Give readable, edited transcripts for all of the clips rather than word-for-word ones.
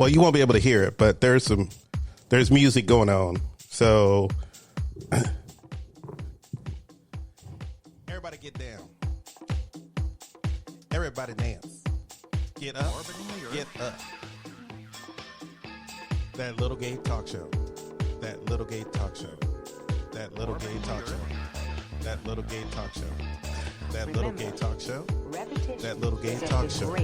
Well, you won't be able to hear it, but there's music going on. So everybody get down. Everybody dance. Get up. Get up. That little gay talk show. That little gay talk show. That little gay talk show. That little gay talk show. That little gay talk show. That little gay talk show.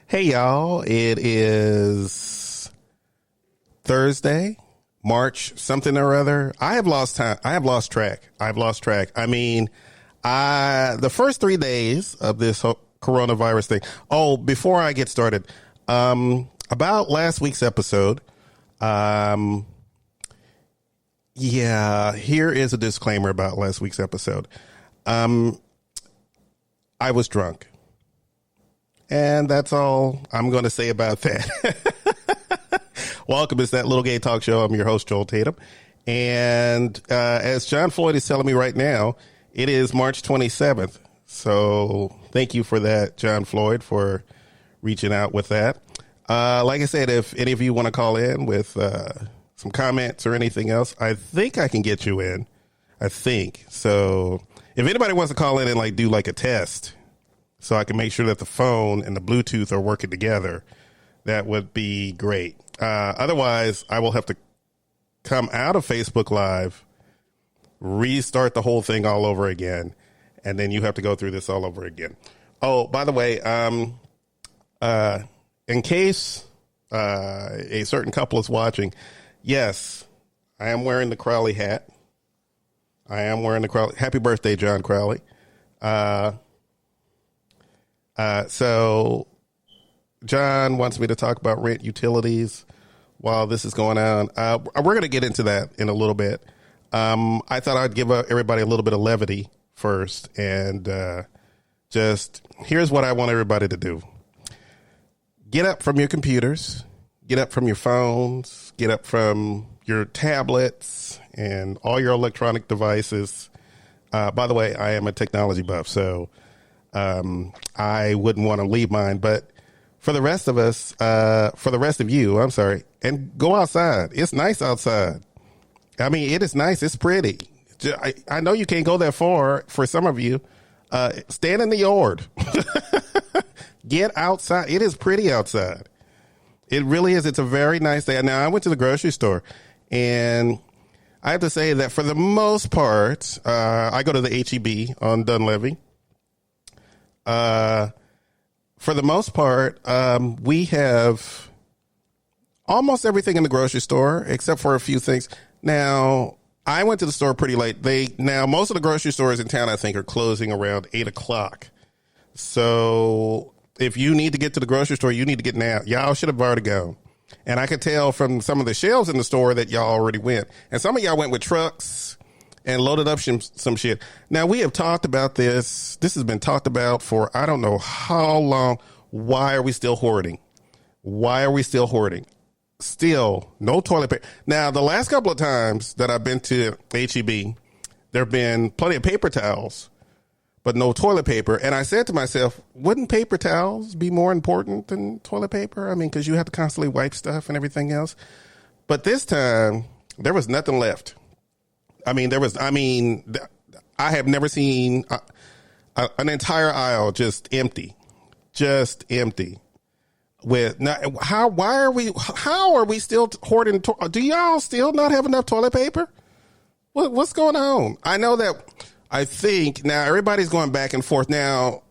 Hey y'all, it is Thursday, March something or other. I have lost time. I have lost track. I mean, the first 3 days of this coronavirus thing. Oh, before I get started, about last week's episode, here is a disclaimer about last week's episode. I was drunk. And that's all I'm going to say about that. Welcome. It's That Little Gay Talk Show. I'm your host, Joel Tatum. And as John Floyd is telling me right now, it is March 27th. So thank you for that, John Floyd, for reaching out with that. Like I said, if any of you want to call in with some comments or anything else, I think I can get you in. I think. So if anybody wants to call in and do a test, so I can make sure that the phone and the Bluetooth are working together, that would be great. Otherwise, I will have to come out of Facebook Live, restart the whole thing all over again, and then you have to go through this all over again. Oh, by the way, in case a certain couple is watching, yes, I am wearing the Crowley hat. Happy birthday, John Crowley. So John wants me to talk about rent, utilities while this is going on. We're going to get into that in a little bit. I thought I'd give everybody a little bit of levity first, and just here's what I want everybody to do. Get up from your computers, get up from your phones, get up from your tablets and all your electronic devices. By the way, I am a technology buff, so I wouldn't want to leave mine, but for the rest of us, for the rest of you, I'm sorry, and go outside. It's nice outside. I mean, it is nice. It's pretty. I know you can't go that far for some of you. Stand in the yard. Get outside. It is pretty outside. It really is. It's a very nice day. Now, I went to the grocery store, and I have to say that for the most part, I go to the H-E-B on Dunleavy. For the most part, we have almost everything in the grocery store except for a few things. Now, I went to the store pretty late. Most of the grocery stores in town, I think, are closing around 8:00. So if you need to get to the grocery store, you need to get now. Y'all should have already gone. And I could tell from some of the shelves in the store that y'all already went. And some of y'all went with trucks and loaded up some shit. Now, we have talked about this. This has been talked about for I don't know how long. Why are we still hoarding? Still, no toilet paper. Now, the last couple of times that I've been to H-E-B, there have been plenty of paper towels, but no toilet paper. And I said to myself, wouldn't paper towels be more important than toilet paper? I mean, because you have to constantly wipe stuff and everything else. But this time, there was nothing left. I have never seen an entire aisle just empty. How are we still hoarding? Do y'all still not have enough toilet paper? What's going on? I think now everybody's going back and forth. Now,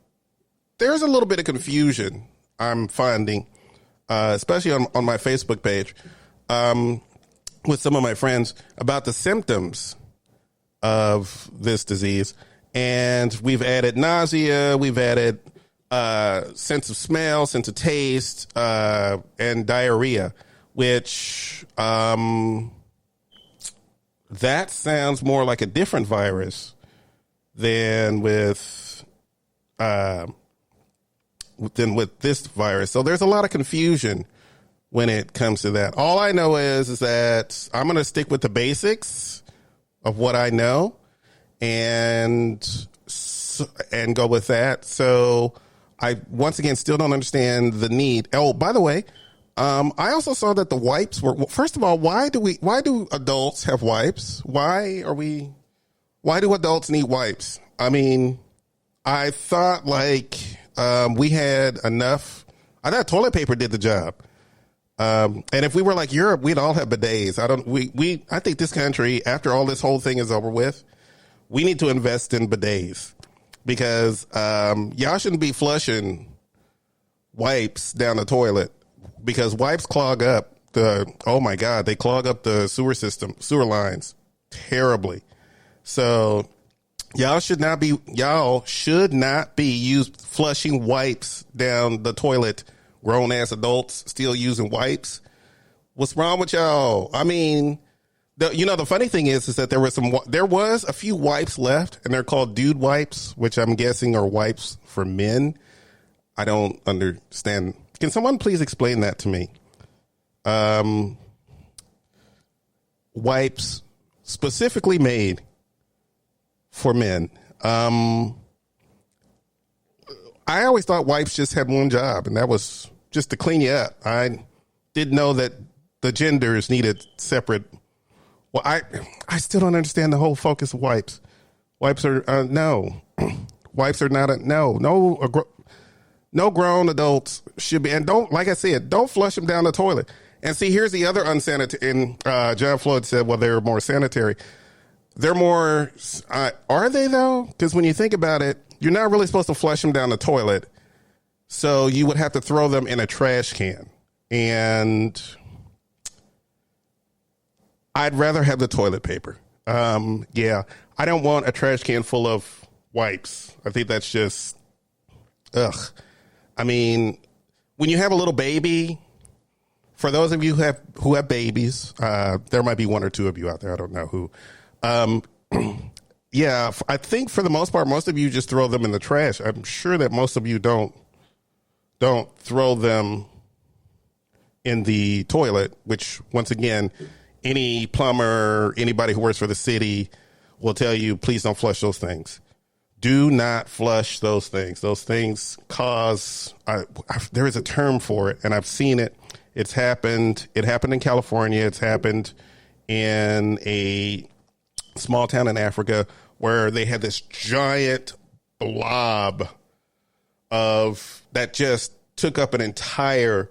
there's a little bit of confusion I'm finding, especially on my Facebook page, with some of my friends about the symptoms of this disease. And we've added nausea, we've added sense of smell, sense of taste, and diarrhea, which that sounds more like a different virus than with this virus. So there's a lot of confusion when it comes to that. All I know is that I'm going to stick with the basics of what I know and and go with that. So I, once again, still don't understand the need. Oh, by the way, I also saw that the wipes were, first of all, why do adults have wipes? Why do adults need wipes? I mean, I thought we had enough. I thought toilet paper did the job. And if we were like Europe, we'd all have bidets. I think this country, after all this whole thing is over with, we need to invest in bidets because, y'all shouldn't be flushing wipes down the toilet because wipes clog up oh my God, they clog up the sewer lines terribly. So y'all should not be flushing wipes down the toilet. Grown ass adults still using wipes. What's wrong with y'all? I mean, the funny thing is that there was a few wipes left, and they're called dude wipes, which I'm guessing are wipes for men. I don't understand. Can someone please explain that to me? Wipes specifically made for men. I always thought wipes just had one job, and that was just to clean you up. I didn't know that the genders needed separate. Well, I still don't understand the whole focus of wipes. Wipes are no. Wipes are not no grown adults should be, and don't, like I said, don't flush them down the toilet. And see, here's the other unsanitary. And John Floyd said, well, they're more sanitary. They're more. Are they though? Because when you think about it, you're not really supposed to flush them down the toilet. So you would have to throw them in a trash can. And I'd rather have the toilet paper. Yeah, I don't want a trash can full of wipes. I think that's just, ugh. I mean, when you have a little baby, for those of you who have babies, there might be one or two of you out there. I don't know who. Yeah, I think for the most part, most of you just throw them in the trash. I'm sure that most of you don't throw them in the toilet, which, once again, any plumber, anybody who works for the city will tell you, please don't flush those things. Do not flush those things. Those things cause, there is a term for it, and I've seen it. It's happened. It happened in California. It's happened in a small town in Africa where they had this giant blob that just took up an entire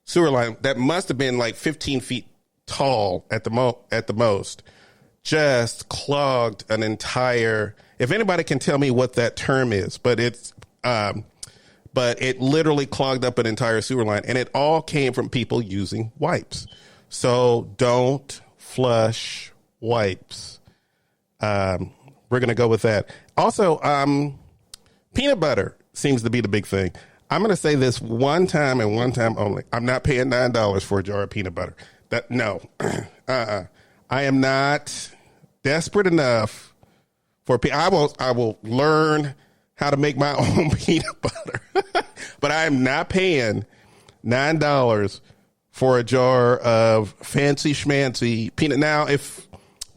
sewer line that must have been like 15 feet tall at the most, just clogged an entire, if anybody can tell me what that term is, but it literally clogged up an entire sewer line, and it all came from people using wipes. So don't flush wipes. We're going to go with that. Also, peanut butter seems to be the big thing. I'm going to say this one time and one time only. I'm not paying $9 for a jar of peanut butter. No. I am not desperate enough for I will learn how to make my own peanut butter. But I am not paying $9 for a jar of fancy schmancy peanut. Now, if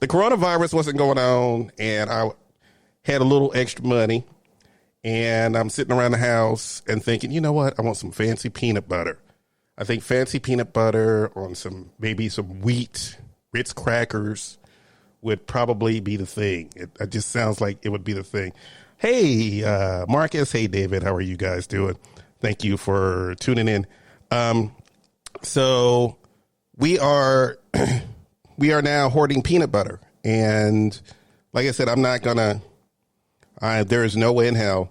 the coronavirus wasn't going on and I had a little extra money and I'm sitting around the house and thinking, you know what, I want some fancy peanut butter. I think fancy peanut butter on maybe some wheat Ritz crackers would probably be the thing. It just sounds like it would be the thing. Hey, Marcus. Hey, David. How are you guys doing? Thank you for tuning in. So we are now hoarding peanut butter. And like I said, I'm not going to, there is no way in hell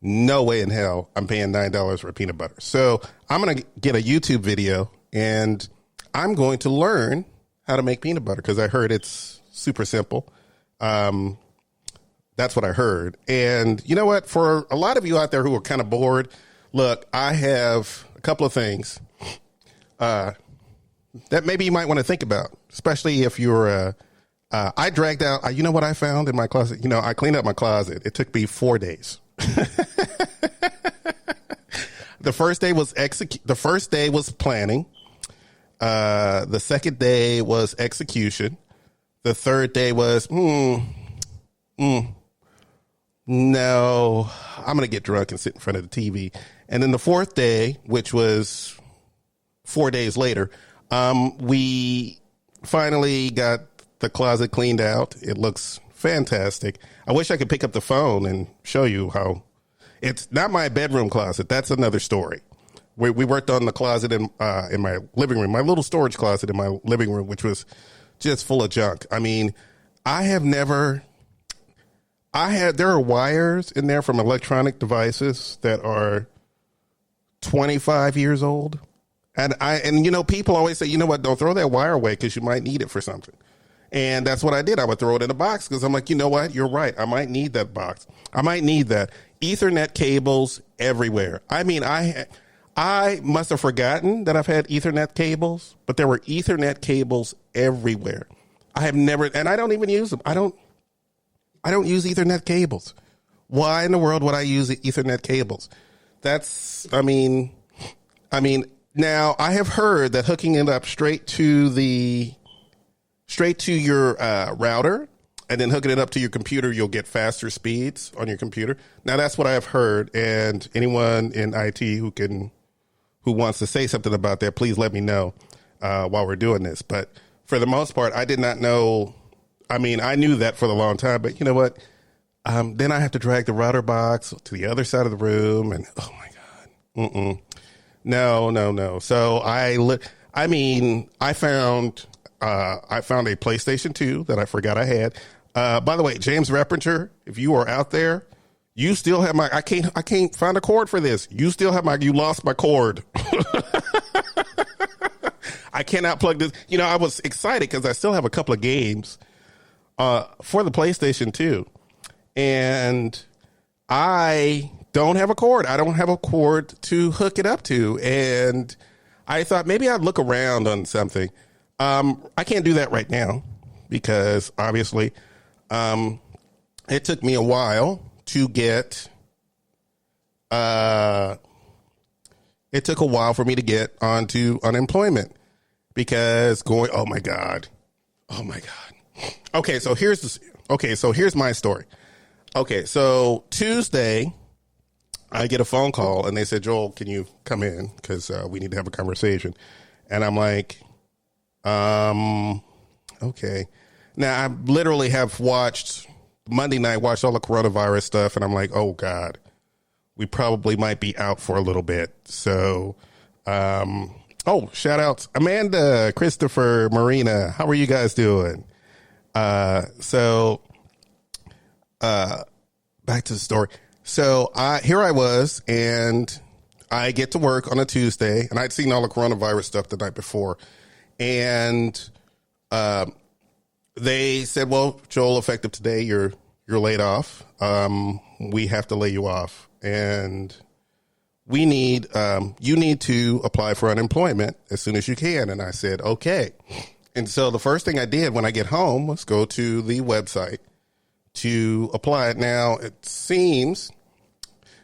I'm paying $9 for peanut butter. So I'm going to get a YouTube video and I'm going to learn how to make peanut butter because I heard it's super simple. That's what I heard. And you know what? For a lot of you out there who are kind of bored, look, I have a couple of things that maybe you might want to think about, especially if you're, I dragged out, you know what I found in my closet? I cleaned up my closet. It took me 4 days. The first day was planning. The second day was execution. The third day was, no, I'm going to get drunk and sit in front of the TV. And then the fourth day, which was 4 days later, we finally got the closet cleaned out. It looks fantastic. I wish I could pick up the phone and show you how. It's not my bedroom closet. That's another story. We worked on the closet in my living room, my little storage closet in my living room, which was just full of junk. I mean, there are wires in there from electronic devices that are 25 years old. And people always say, you know what, don't throw that wire away because you might need it for something. And that's what I did. I would throw it in a box because I'm like, you know what, you're right. I might need that box. I might need that. Ethernet cables everywhere. I mean, I must have forgotten that I've had Ethernet cables, but there were Ethernet cables everywhere. I have never, and I don't even use them. I don't use Ethernet cables. Why in the world would I use Ethernet cables? Now I have heard that hooking it up straight to your router and then hooking it up to your computer, you'll get faster speeds on your computer. Now that's what I have heard. And anyone in IT who wants to say something about that, please let me know while we're doing this. But for the most part, I did not know. I mean, I knew that for a long time, but you know what? Then I have to drag the router box to the other side of the room, and oh my God, no. So I found a PlayStation 2 that I forgot I had. By the way, James Reppinger, if you are out there, you still have my. I can't find a cord for this. You still have you lost my cord. I cannot plug this. You know, I was excited because I still have a couple of games for the PlayStation 2. And I don't have a cord. I don't have a cord to hook it up to. And I thought maybe I'd look around on something. I can't do that right now because obviously it took me a while to get it took a while for me to get onto unemployment because oh my God. Okay, so here's my story. Okay, so Tuesday, I get a phone call, and they said, Joel, can you come in? Because we need to have a conversation. And I'm like, okay. Now, I literally have watched all the coronavirus stuff, and I'm like, oh, God, we probably might be out for a little bit. So, shout outs. Amanda, Christopher, Marina, how are you guys doing? Back to the story. So here I was, and I get to work on a Tuesday, and I'd seen all the coronavirus stuff the night before, and they said, "Well, Joel, effective today, you're laid off. We have to lay you off, and you need to apply for unemployment as soon as you can." And I said, "Okay." And so the first thing I did when I get home was go to the website to apply it. Now, it seems,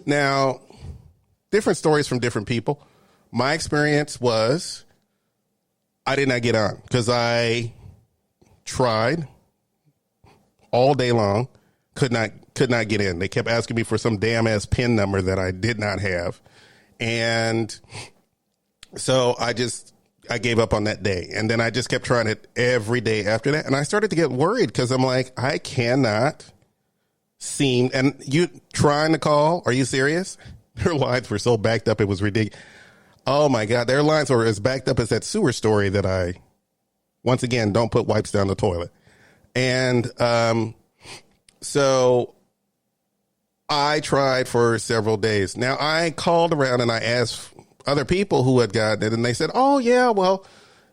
different stories from different people. My experience was I did not get on because I tried all day long, could not get in. They kept asking me for some damn ass PIN number that I did not have. And so I gave up on that day. And then I just kept trying it every day after that. And I started to get worried because I'm like, I cannot seem. And you trying to call? Are you serious? Their lines were so backed up. It was ridiculous. Oh my God. Their lines were as backed up as that sewer story that once again, don't put wipes down the toilet. And so I tried for several days. Now I called around and I asked other people who had gotten it, and they said, "Oh yeah, well,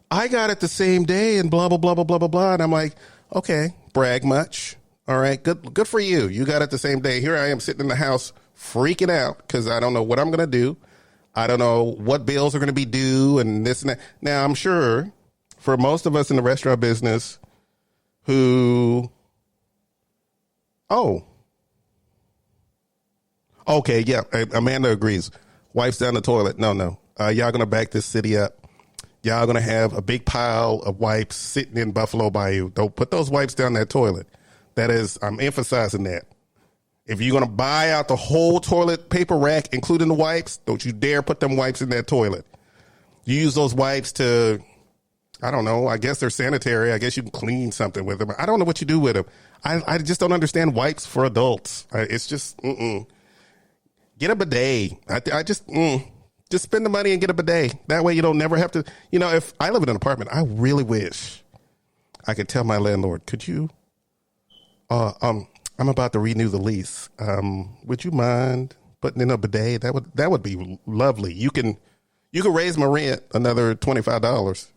I got it the same day," and blah blah blah blah blah blah blah. And I'm like, "Okay, brag much? All right, good for you. You got it the same day. Here I am sitting in the house freaking out because I don't know what I'm gonna do. I don't know what bills are gonna be due and this and that." Now I'm sure for most of us in the restaurant business okay, yeah, Amanda agrees. Wipes down the toilet. No. Y'all going to back this city up. Y'all going to have a big pile of wipes sitting in Buffalo Bayou. Don't put those wipes down that toilet. That is, I'm emphasizing that. If you're going to buy out the whole toilet paper rack, including the wipes, don't you dare put them wipes in that toilet. You use those wipes to, I don't know, I guess they're sanitary. I guess you can clean something with them. I don't know what you do with them. I just don't understand wipes for adults. It's just, Get a bidet. I just spend the money and get a bidet. That way you don't never have to, if I live in an apartment, I really wish I could tell my landlord, could you, I'm about to renew the lease. Would you mind putting in a bidet? That would be lovely. You can raise my rent another $25.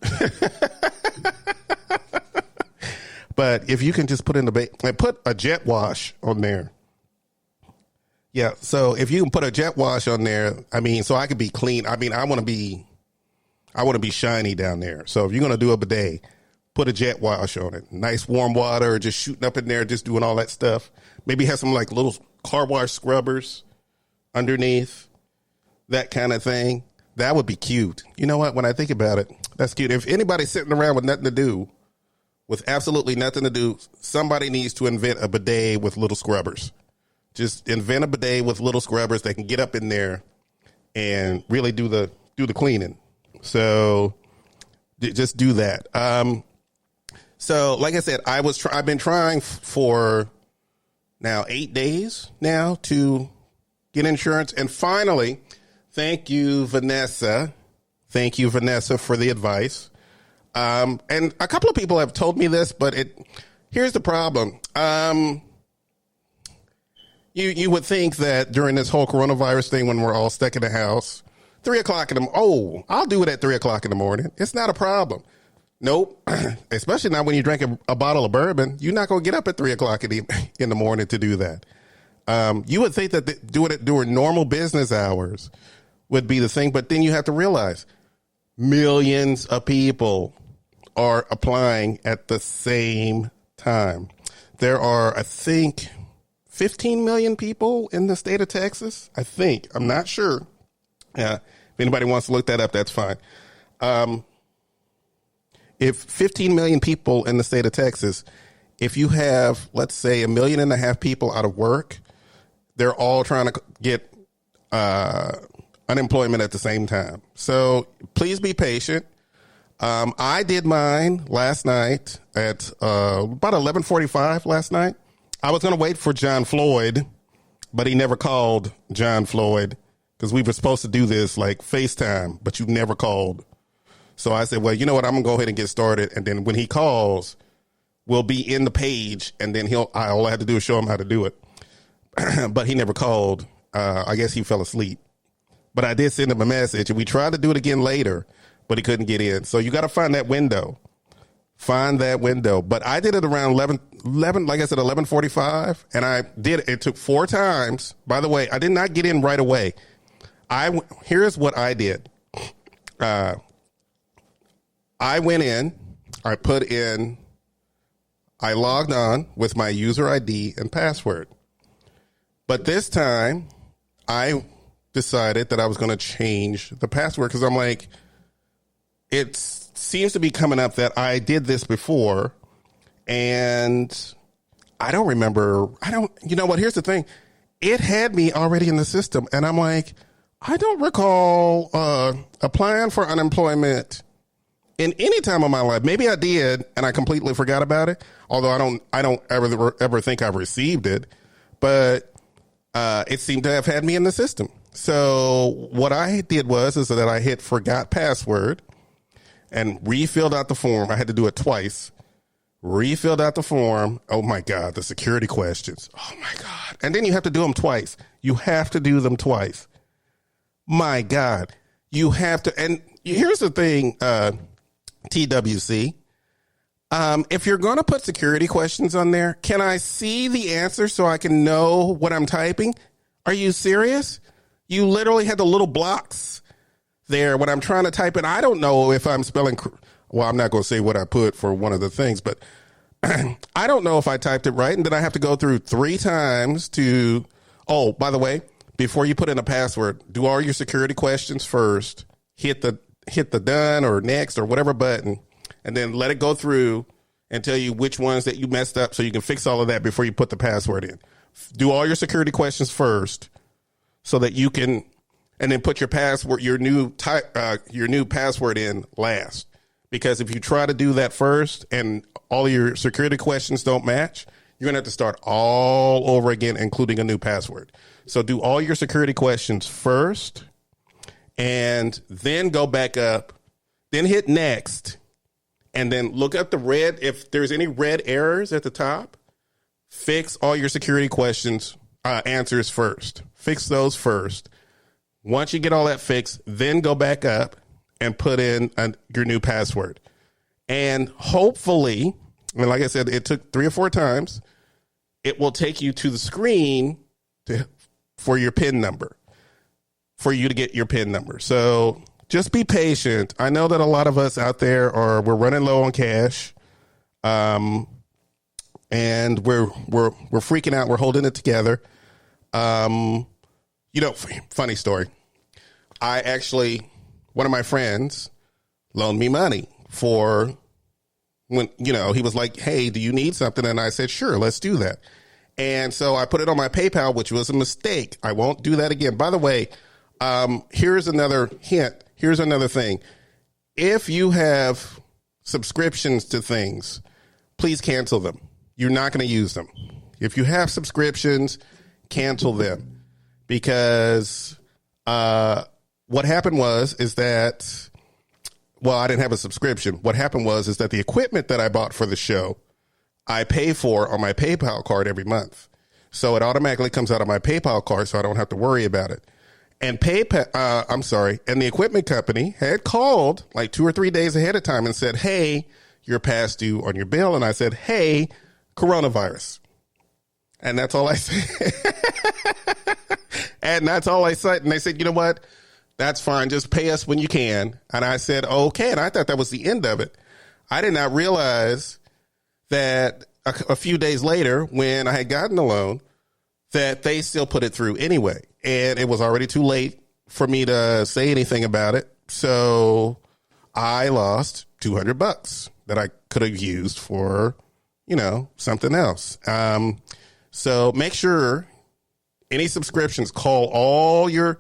But if you can just put in put a jet wash on there. Yeah. So if you can put a jet wash on there, so I could be clean. I want to be shiny down there. So if you're going to do a bidet, put a jet wash on it. Nice warm water, just shooting up in there, just doing all that stuff. Maybe have some like little car wash scrubbers underneath, that kind of thing. That would be cute. You know what? When I think about it, that's cute. If anybody's sitting around with nothing to do, with absolutely nothing to do, somebody needs to invent a bidet with little scrubbers. Just invent a bidet with little scrubbers that can get up in there and really do the cleaning. So just do that. So like I said, I've been trying for now 8 days now to get insurance. And finally, thank you, Vanessa. Thank you, Vanessa, for the advice. And a couple of people have told me this, but here's the problem. You would think that during this whole coronavirus thing, when we're all stuck in the house, 3 o'clock I'll do it at 3 o'clock in the morning. It's not a problem. Nope. Especially not when you drink a bottle of bourbon. You're not going to get up at 3 o'clock in the morning to do that. You would think that doing it during normal business hours would be the thing, but then you have to realize millions of people are applying at the same time. There are, I think, 15 million people in the state of Texas. I think. I'm not sure. If anybody wants to look that up, that's fine. If 15 million people in the state of Texas, if you have, let's say, 1.5 million people out of work, they're all trying to get unemployment at the same time. So please be patient. I did mine last night at about 11:45 last night. I was going to wait for John Floyd, but he never called John Floyd because we were supposed to do this like FaceTime, but you never called. So I said, well, you know what? I'm going to go ahead and get started. And then when he calls, we'll be in the page, and then all I have to do is show him how to do it. But he never called. I guess he fell asleep. But I did send him a message, and we tried to do it again later, but he couldn't get in. So you got to find that window. Find that window. But I did it around 11, like I said, 11:45, and I did. It took 4 times. By the way, I did not get in right away. Here's what I did. I went in. I logged on with my user ID and password. But this time, I decided that I was going to change the password because I'm like, it seems to be coming up that I did this before, and I don't remember. You know what? Here's the thing. It had me already in the system, and I'm like, I don't recall applying for unemployment in any time of my life. Maybe I did, and I completely forgot about it. Although I don't ever think I've received it, but it seemed to have had me in the system. So what I did is that I hit forgot password and refilled out the form. I had to do it twice. Refilled out the form. Oh my God, the security questions. Oh my God. And then you have to do them twice. You have to do them twice. My God, you have to. And here's the thing, TWC. If you're going to put security questions on there, can I see the answer so I can know what I'm typing? Are you serious? You literally had the little blocks there when I'm trying to type it. I don't know if I'm spelling. Well, I'm not going to say what I put for one of the things, but I don't know if I typed it right. And then I have to go through 3 times to. Oh, by the way, before you put in a password, do all your security questions first. Hit the done or next or whatever button, and then let it go through and tell you which ones that you messed up so you can fix all of that before you put the password in. Do all your security questions first so that you can, and then put your password, your new password in last. Because if you try to do that first and all your security questions don't match, you're going to have to start all over again, including a new password. So do all your security questions first and then go back up, then hit next, and then look up the red. If there's any red errors at the top, fix all your security questions, answers first. Fix those first. Once you get all that fixed, then go back up and put in your new password. And hopefully, like I said, it took 3 or 4 times, it will take you to the screen for your PIN number, for you to get your PIN number. So just be patient. I know that a lot of us out there we're running low on cash, and we're freaking out. We're holding it together. Funny story. One of my friends loaned me money for when, he was like, hey, do you need something? And I said, sure, let's do that. And so I put it on my PayPal, which was a mistake. I won't do that again. By the way, here's another hint. Here's another thing. If you have subscriptions to things, please cancel them. You're not going to use them. If you have subscriptions, cancel them, because what happened is that, I didn't have a subscription. What happened is that the equipment that I bought for the show, I pay for on my PayPal card every month. So it automatically comes out of my PayPal card, so I don't have to worry about it. And and the equipment company had called like 2 or 3 days ahead of time and said, hey, you're past due on your bill. And I said, hey, coronavirus. And that's all I said. And that's all I said. And they said, you know what? That's fine. Just pay us when you can. And I said, okay. And I thought that was the end of it. I did not realize that a few days later, when I had gotten the loan, that they still put it through anyway. And it was already too late for me to say anything about it. So I lost $200 that I could have used for, something else. So make sure any subscriptions, call all your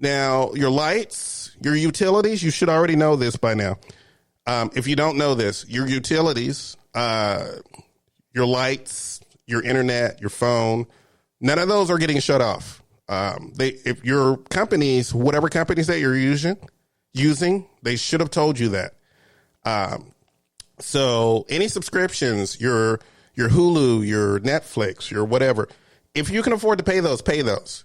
lights, your utilities. You should already know this by now. If you don't know this, your utilities, your lights, your internet, your phone, none of those are getting shut off. If your companies, whatever companies that you're using, they should have told you that. So any subscriptions, your Hulu, your Netflix, your whatever, if you can afford to pay those, pay those.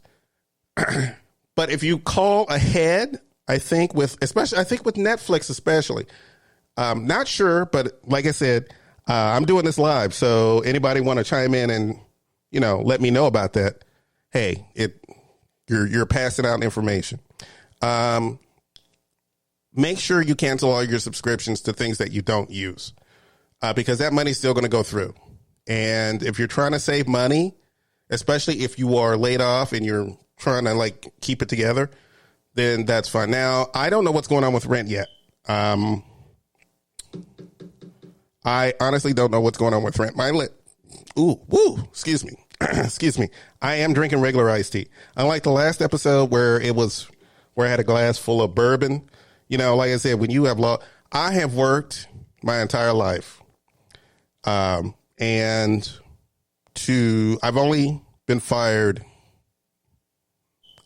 But if you call ahead, I think with Netflix especially, not sure, but like I said, I'm doing this live. So anybody want to chime in and, let me know about that. Hey, you're passing out information. Make sure you cancel all your subscriptions to things that you don't use, because that money's still going to go through. And if you're trying to save money, especially if you are laid off and you're trying to keep it together, then that's fine. Now, I don't know what's going on with rent yet. I honestly don't know what's going on with rent. Excuse me. Excuse me. I am drinking regular iced tea. Unlike the last episode where I had a glass full of bourbon. Like I said, when you have I have worked my entire life. And I've only been fired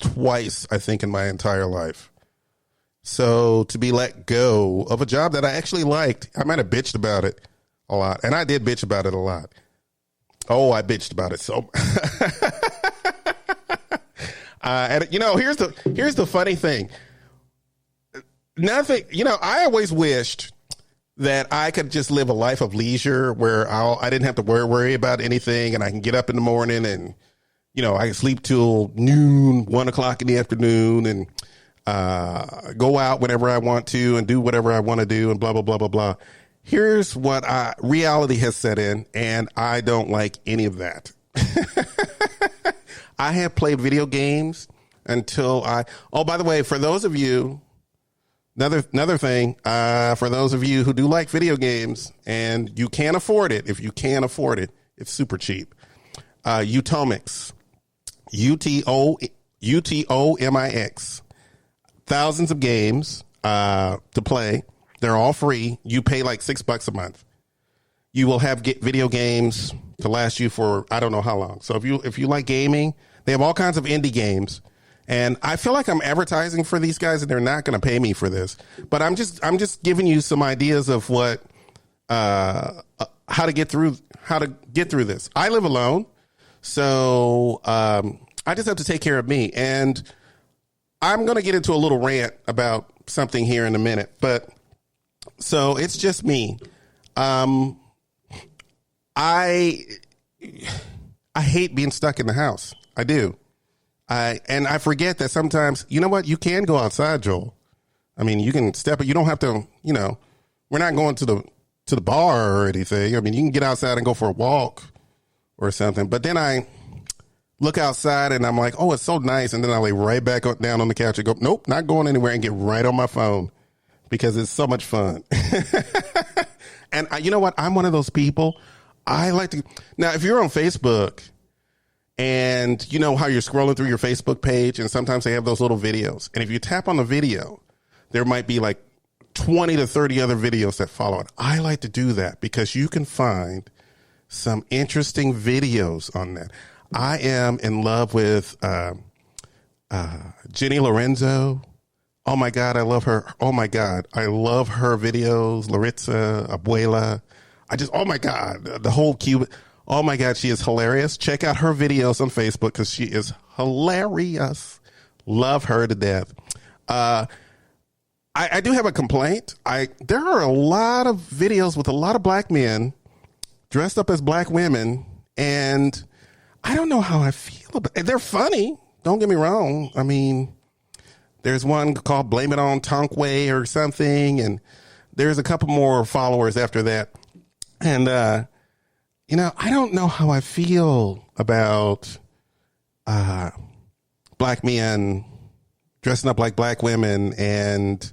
twice, I think, in my entire life. So to be let go of a job that I actually liked, I might have bitched about it a lot. And I did bitch about it a lot. Oh, I bitched about it so. And here's the funny thing. Nothing, I always wished that I could just live a life of leisure where I didn't have to worry about anything, and I can get up in the morning and, I can sleep till noon, 1:00 in the afternoon, and go out whenever I want to and do whatever I want to do and blah, blah, blah, blah, blah. Here's what reality has set in, and I don't like any of that. I have played video games until by the way, for those of you, another thing, for those of you who do like video games and you can't afford it, if you can't afford it, it's super cheap. Utomix, Utomix. Thousands of games to play. They're all free. You pay like $6 a month. You will have video games to last you for I don't know how long. So if you like gaming, they have all kinds of indie games. And I feel like I'm advertising for these guys, and they're not going to pay me for this. But I'm just giving you some ideas of what how to get through this. I live alone, so I just have to take care of me. And I'm going to get into a little rant about something here in a minute. But so it's just me. I hate being stuck in the house. I do. And I forget that sometimes, you know what? You can go outside, Joel. I mean, you can step it. You don't have to, we're not going to the bar or anything. I mean, you can get outside and go for a walk or something. But then I look outside and I'm like, oh, it's so nice. And then I lay right back down on the couch and go, nope, not going anywhere, and get right on my phone because it's so much fun. And you know what? I'm one of those people. I like to. Now, if you're on Facebook and you know how you're scrolling through your Facebook page, and sometimes they have those little videos. And if you tap on the video, there might be like 20 to 30 other videos that follow it. I like to do that because you can find some interesting videos on that. I am in love with Jenny Lorenzo. Oh, my God, I love her. Oh, my God, I love her videos. Laritza, Abuela. Oh, my God, the whole Cuban. Oh, my God, she is hilarious. Check out her videos on Facebook because she is hilarious. Love her to death. I do have a complaint. There are a lot of videos with a lot of black men dressed up as black women, and I don't know how I feel about it. They're funny. Don't get me wrong. I mean, there's one called Blame It on Tonkway or something, and there's a couple more followers after that. And, I don't know how I feel about black men dressing up like black women and,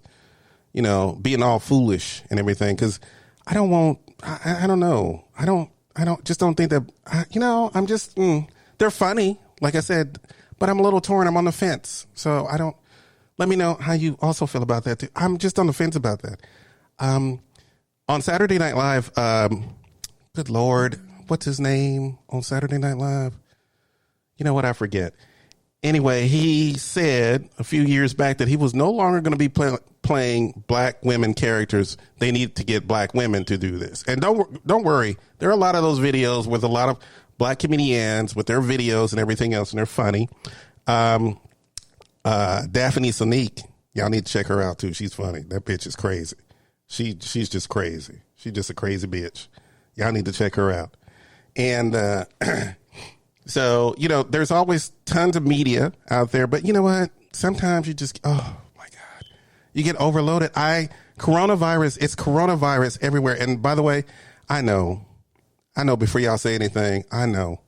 being all foolish and everything. Because I don't know. I don't think that, they're funny, like I said, but I'm a little torn. I'm on the fence. So let me know how you also feel about that too. I'm just on the fence about that. On Saturday Night Live, good Lord, what's his name on Saturday Night Live? You know what? I forget. Anyway, he said a few years back that he was no longer going to be playing black women characters. They need to get black women to do this. And don't worry. There are a lot of those videos with a lot of black comedians with their videos and everything else, and they're funny. Daphne Sonique, y'all need to check her out too. She's funny. That bitch is crazy. She's just crazy. She's just a crazy bitch. Y'all need to check her out. And so, there's always tons of media out there, but you know what? Sometimes you just, oh my God, you get overloaded. It's coronavirus everywhere. And by the way, I know before y'all say anything, I know,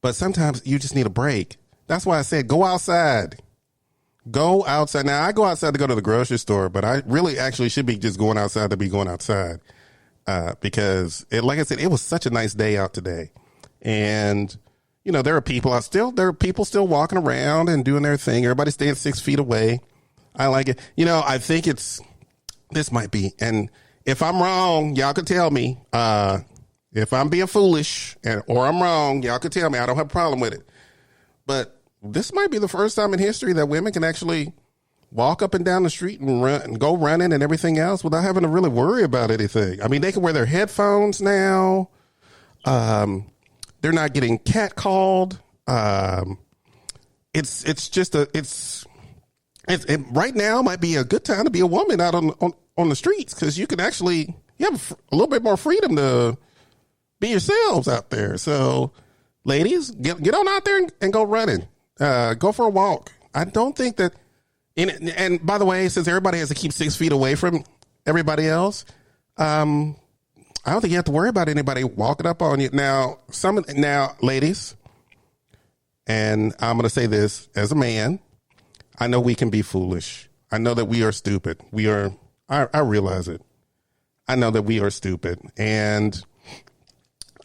but sometimes you just need a break. That's why I said, go outside. Go outside. Now I go outside to go to the grocery store, but I really actually should be just going outside to be going outside. Because like I said, it was such a nice day out today. And, there are people still walking around and doing their thing. Everybody staying 6 feet away. I like it. I think this might be, and if I'm wrong, y'all can tell me, if I'm being foolish or I'm wrong, y'all can tell me. I don't have a problem with it. But this might be the first time in history that women can actually walk up and down the street and run and go running and everything else without having to really worry about anything. I mean, they can wear their headphones now. They're not getting catcalled. Right now might be a good time to be a woman out on the streets because you have a little bit more freedom to be yourselves out there. So, ladies, get on out there and go running. Go for a walk. I don't think that. And by the way, since everybody has to keep 6 feet away from everybody else, I don't think you have to worry about anybody walking up on you. Now, ladies, and I'm going to say this as a man, I know we can be foolish. I know that we are stupid. I realize it. I know that we are stupid. And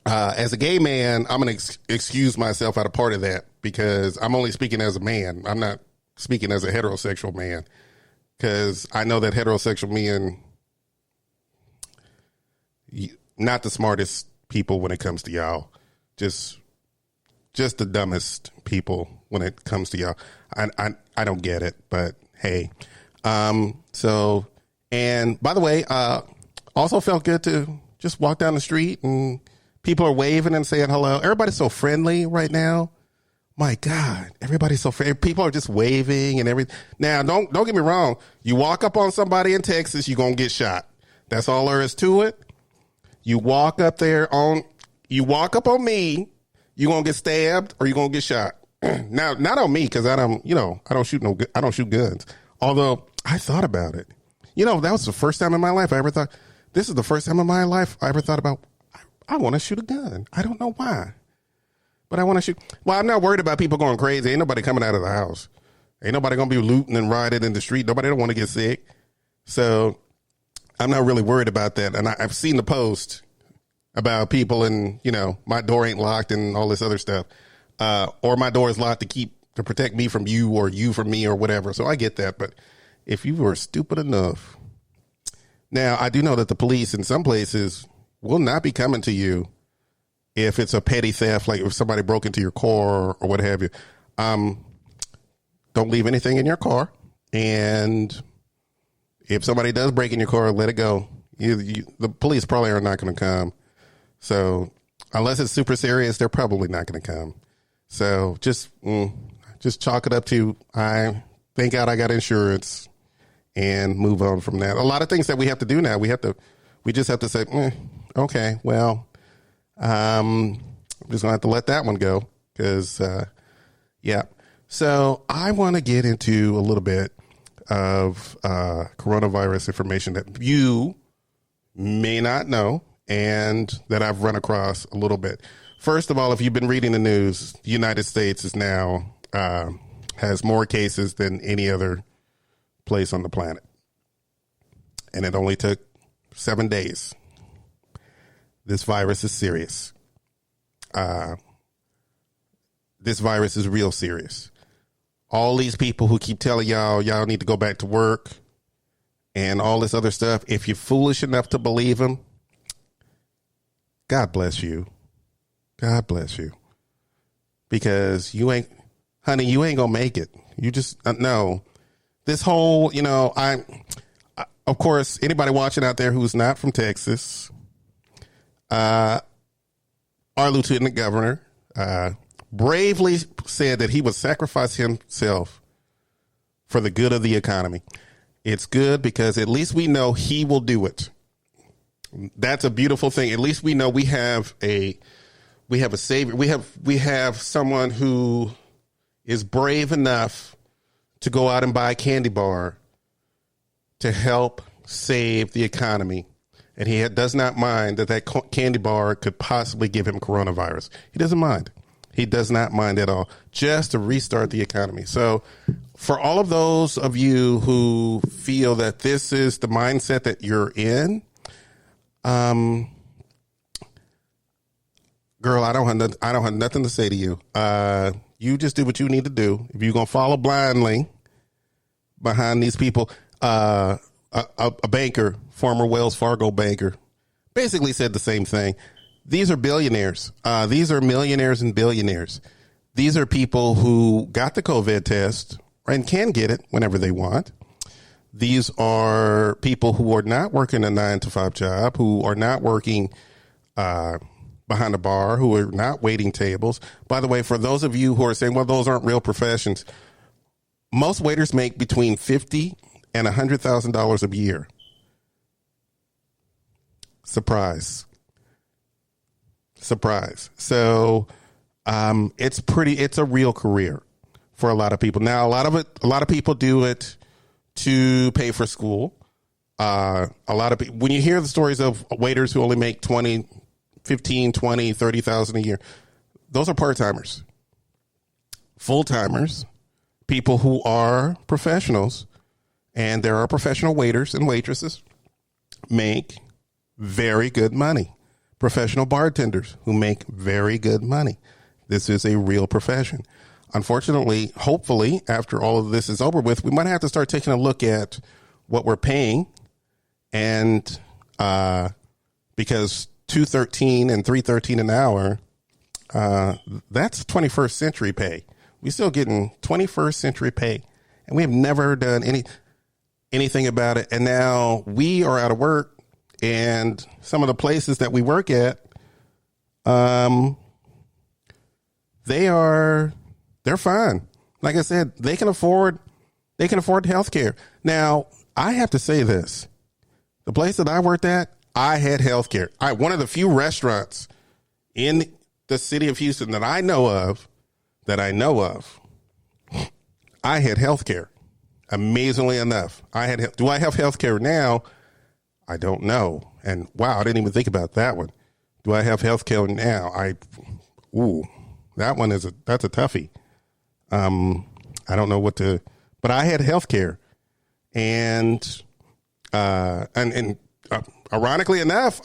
As a gay man, I'm going to excuse myself out of part of that because I'm only speaking as a man. I'm not speaking as a heterosexual man because I know that heterosexual men, not the smartest people when it comes to y'all, just the dumbest people when it comes to y'all. I don't get it, but hey. So, and by the way, also felt good to just walk down the street and people are waving and saying hello. Everybody's so friendly right now. My God, everybody's so friendly. People are just waving and everything. Now, don't get me wrong. You walk up on somebody in Texas, you're going to get shot. That's all there is to it. You walk up on me, you're going to get stabbed or you're going to get shot. Now, not on me because I don't shoot guns. Although I thought about it. That was the first time in my life this is the first time in my life I ever thought about, I want to shoot a gun. I don't know why, but I want to shoot. Well, I'm not worried about people going crazy. Ain't nobody coming out of the house. Ain't nobody going to be looting and rioting in the street. Nobody don't want to get sick. So I'm not really worried about that. And I've seen the post about people and, my door ain't locked and all this other stuff. Or my door is locked to protect me from you or you from me or whatever. So I get that. But if you were stupid enough. Now, I do know that the police in some places will not be coming to you if it's a petty theft, like if somebody broke into your car or what have you. Don't leave anything in your car. And if somebody does break in your car, let it go. The police probably are not going to come. So unless it's super serious, they're probably not going to come. So just chalk it up to, thank God I got insurance and move on from that. A lot of things that we have to do now, we just have to say, okay, well, I'm just gonna have to let that one go because, yeah. So I want to get into a little bit of coronavirus information that you may not know and that I've run across a little bit. First of all, if you've been reading the news, the United States is now has more cases than any other place on the planet. And it only took 7 days. This virus is serious. This virus is real serious. All these people who keep telling y'all need to go back to work and all this other stuff, if you're foolish enough to believe them, God bless you. God bless you. Because you ain't going to make it. You just, no. This whole, of course, anybody watching out there who's not from Texas, our lieutenant governor bravely said that he would sacrifice himself for the good of the economy. It's good because at least we know he will do it. That's a beautiful thing. At least we know we have a savior. We have someone who is brave enough to go out and buy a candy bar to help save the economy. And he does not mind that candy bar could possibly give him coronavirus. He doesn't mind. He does not mind at all, just to restart the economy. So for all of those of you who feel that this is the mindset that you're in, girl, I don't have nothing to say to you. You just do what you need to do. If you're going to follow blindly behind these people, a banker, former Wells Fargo banker, basically said the same thing. These are billionaires. These are millionaires and billionaires. These are people who got the COVID test and can get it whenever they want. These are people who are not working a 9-to-5 job, who are not working behind a bar, who are not waiting tables. By the way, for those of you who are saying, well, those aren't real professions, most waiters make between $50,000 and $100,000 a year. Surprise. So it's a real career for a lot of people. Now, a lot of people do it to pay for school. A lot of people, when you hear the stories of waiters who only make 15, 20, 30,000 a year, those are part-timers. Full-timers, people who are professionals, and there are professional waiters and waitresses, make very good money. professional bartenders who make very good money. This is a real profession. Unfortunately, hopefully, after all of this is over with, we might have to start taking a look at what we're paying, and because $2.13 and $3.13 an hour, that's 21st century pay. We're still getting 21st century pay, and we have never done anything about it. And now we are out of work, and some of the places that we work at, they're fine. Like I said, they can afford health care. Now, I have to say this. The place that I worked at, I had health care. One of the few restaurants in the city of Houston that I know of, I had health care. Amazingly enough, do I have health care now? I don't know. And wow, I didn't even think about that one. Do I have health care now? That one that's a toughie. I don't know what to, but I had health care, and ironically enough,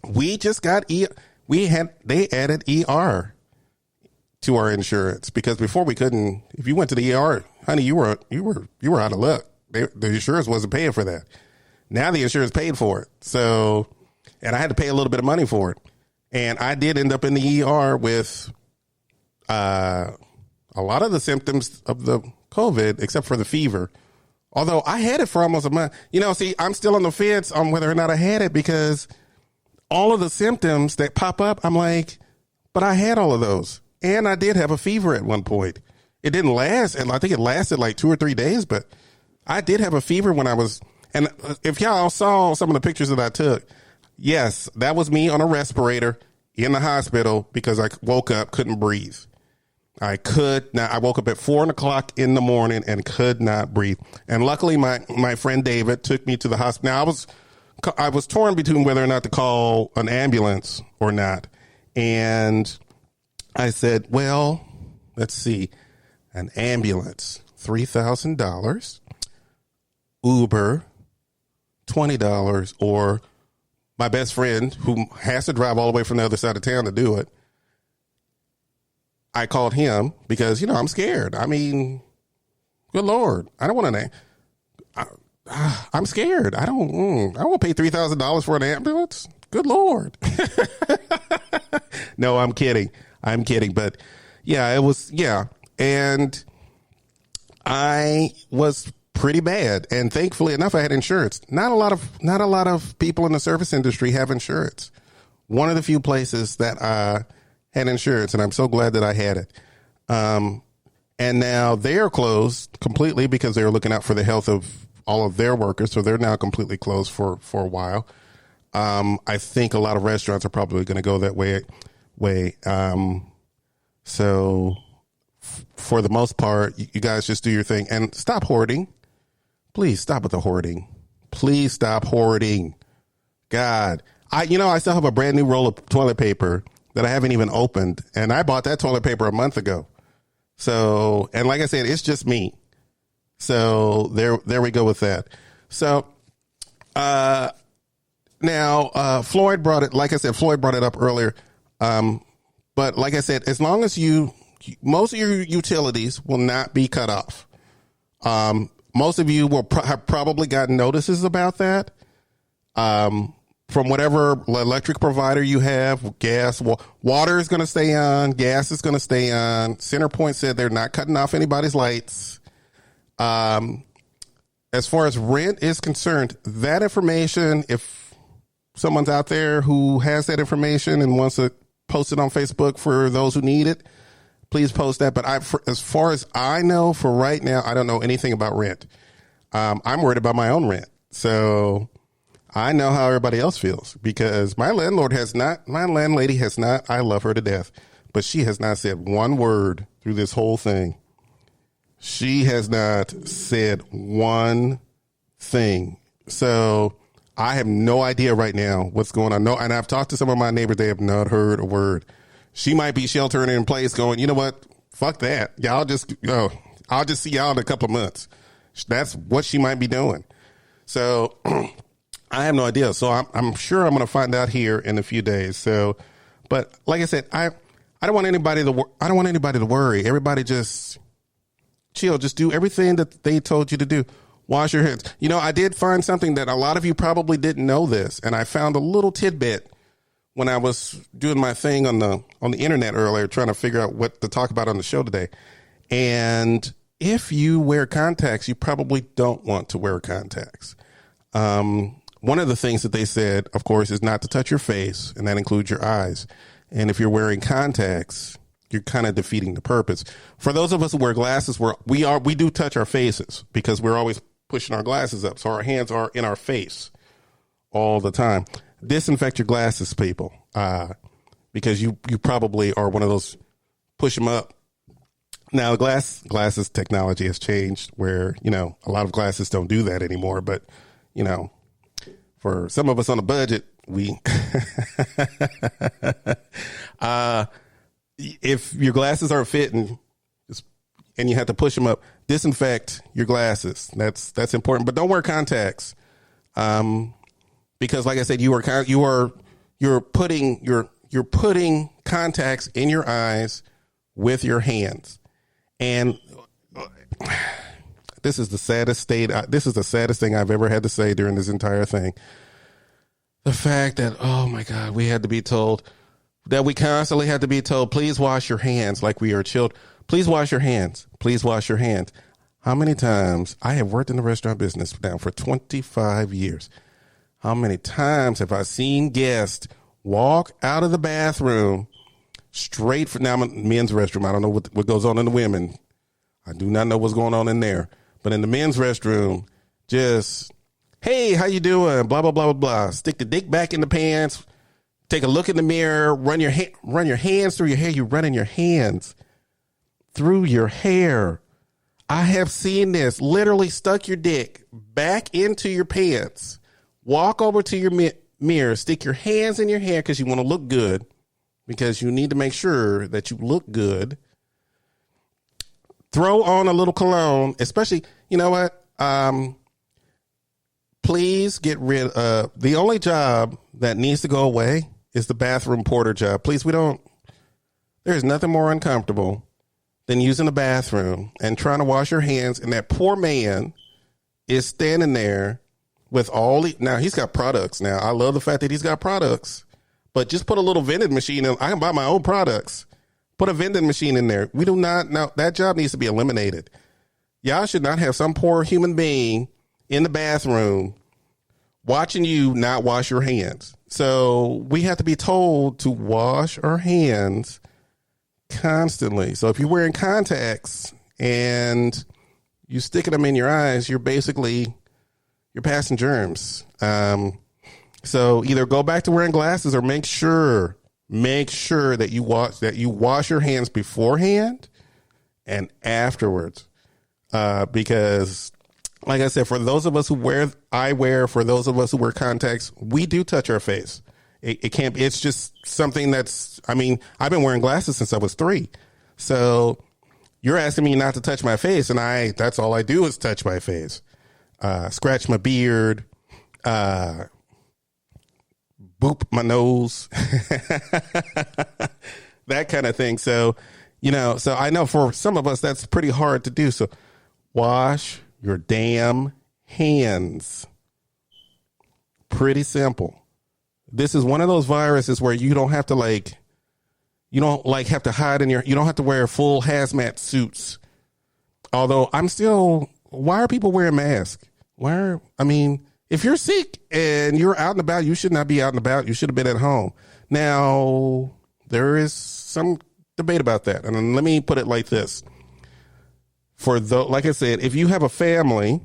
we just got they added ER to our insurance, because before we couldn't. If you went to the ER, honey, you were out of luck. The insurance wasn't paying for that. Now the insurance paid for it. So, and I had to pay a little bit of money for it. And I did end up in the ER with a lot of the symptoms of the COVID, except for the fever. Although I had it for almost a month. See, I'm still on the fence on whether or not I had it, because all of the symptoms that pop up, I'm like, but I had all of those. And I did have a fever at one point. It didn't last, and I think it lasted like 2 or 3 days, but I did have a fever when I was, and if y'all saw some of the pictures that I took, yes, that was me on a respirator in the hospital because I woke up, couldn't breathe. I could not. I woke up at 4 o'clock in the morning and could not breathe. And luckily, my friend David took me to the hospital. Now, I was torn between whether or not to call an ambulance or not. And I said, well, let's see, an ambulance, $3,000, Uber, $20, or my best friend who has to drive all the way from the other side of town to do it. I called him because, I'm scared. I mean, good Lord, I don't want to. I'm scared. I won't pay $3,000 for an ambulance. Good Lord. No, I'm kidding. But yeah, it was, yeah. And I was pretty bad. And thankfully enough, I had insurance. Not a lot of people in the service industry have insurance. One of the few places that had insurance, and I'm so glad that I had it. And now they are closed completely because they were looking out for the health of all of their workers. So they're now completely closed for a while. I think a lot of restaurants are probably going to go that way. So for the most part, you guys just do your thing and stop hoarding. Please stop with the hoarding. Please stop hoarding. God, I still have a brand new roll of toilet paper that I haven't even opened. And I bought that toilet paper a month ago. So, and like I said, it's just me. So there we go with that. So, now, Floyd brought it, like I said, Floyd brought it up earlier. But like I said, as long as most of your utilities will not be cut off. Most of you will have probably gotten notices about that. From whatever electric provider you have, gas, water is going to stay on, gas is going to stay on. CenterPoint said they're not cutting off anybody's lights. As far as rent is concerned, that information, if someone's out there who has that information and wants to post it on Facebook for those who need it, please post that. But as far as I know, for right now, I don't know anything about rent. I'm worried about my own rent. So I know how everybody else feels because my landlady has not, I love her to death, but she has not said one word through this whole thing. She has not said one thing. So I have no idea right now what's going on. No, and I've talked to some of my neighbors. They have not heard a word. She might be sheltering in place going, you know what? Fuck that. Y'all just, I'll just see y'all in a couple of months. That's what she might be doing. So I have no idea. So I'm sure I'm going to find out here in a few days. So, but like I said, I don't want anybody to worry. Everybody just chill. Just do everything that they told you to do. Wash your hands. You know, I did find something that a lot of you probably didn't know this, and I found a little tidbit when I was doing my thing on the internet earlier, trying to figure out what to talk about on the show today. And if you wear contacts, you probably don't want to wear contacts. One of the things that they said, of course, is not to touch your face, and that includes your eyes. And if you're wearing contacts, you're kind of defeating the purpose. For those of us who wear glasses, we do touch our faces because we're always pushing our glasses up. So our hands are in our face all the time. Disinfect your glasses, people, because you probably are one of those push them up. Now, glasses technology has changed where, you know, a lot of glasses don't do that anymore. But, you know, for some of us on a budget, if your glasses aren't fitting and you have to push them up, disinfect your glasses. That's important. But don't wear contacts, because, like I said, you're putting contacts in your eyes with your hands. And this is the saddest thing I've ever had to say during this entire thing. The fact that, oh my God, we constantly had to be told, please wash your hands like we are children. Please wash your hands. Please wash your hands. How many times I have worked in the restaurant business now for 25 years. How many times have I seen guests walk out of the bathroom straight for now men's restroom? I don't know what goes on in the women. I do not know what's going on in there. But in the men's restroom, just, hey, how you doing? Blah, blah, blah, blah, blah. Stick the dick back in the pants. Take a look in the mirror. Run your hands through your hair. You're running your hands through your hair. I have seen this. Literally stuck your dick back into your pants. Walk over to your mirror. Stick your hands in your hair because you want to look good. Because you need to make sure that you look good. Throw on a little cologne, especially, you know what? Please get rid of the only job that needs to go away is the bathroom porter job. Please, there's nothing more uncomfortable than using the bathroom and trying to wash your hands. And that poor man is standing there with now he's got products. Now, I love the fact that he's got products, but just put a little vending machine in. I can buy my own products. Put a vending machine in there. We do not know. That job needs to be eliminated. Y'all should not have some poor human being in the bathroom watching you not wash your hands. So we have to be told to wash our hands constantly. So if you're wearing contacts and you sticking them in your eyes, you're passing germs. So either go back to wearing glasses or make sure that you wash your hands beforehand and afterwards. Because like I said, for those of us who wear contacts, we do touch our face. It's just something I've been wearing glasses since I was 3. So you're asking me not to touch my face. And that's all I do is touch my face, scratch my beard, boop my nose, that kind of thing. So, so I know for some of us, that's pretty hard to do. So wash your damn hands. Pretty simple. This is one of those viruses where you don't have to have to hide you don't have to wear full hazmat suits. Although why are people wearing masks? If you're sick and you're out and about, you should not be out and about. You should have been at home. Now, there is some debate about that. And let me put it like this. Like I said, if you have a family,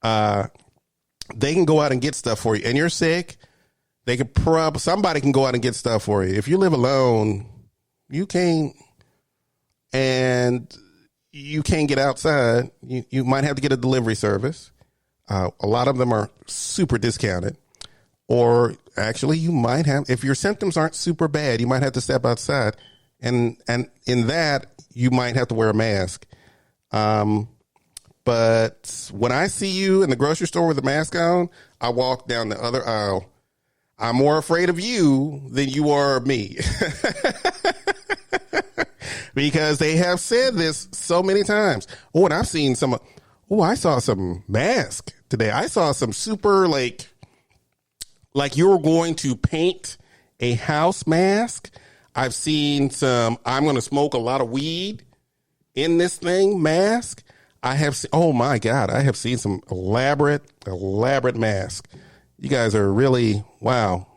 they can go out and get stuff for you. And you're sick, somebody can go out and get stuff for you. If you live alone, you can't get outside. You might have to get a delivery service. A lot of them are super discounted, or actually you might have, if your symptoms aren't super bad, you might have to step outside, and in that you might have to wear a mask. But when I see you in the grocery store with a mask on, I walk down the other aisle. I'm more afraid of you than you are of me. Because they have said this so many times. Oh, and I've seen some. Oh, I saw some mask today. I saw some super like you're going to paint a house mask. I've seen some, I'm going to smoke a lot of weed in this thing mask. I have seen, oh my God, I have seen some elaborate mask. You guys are really, wow,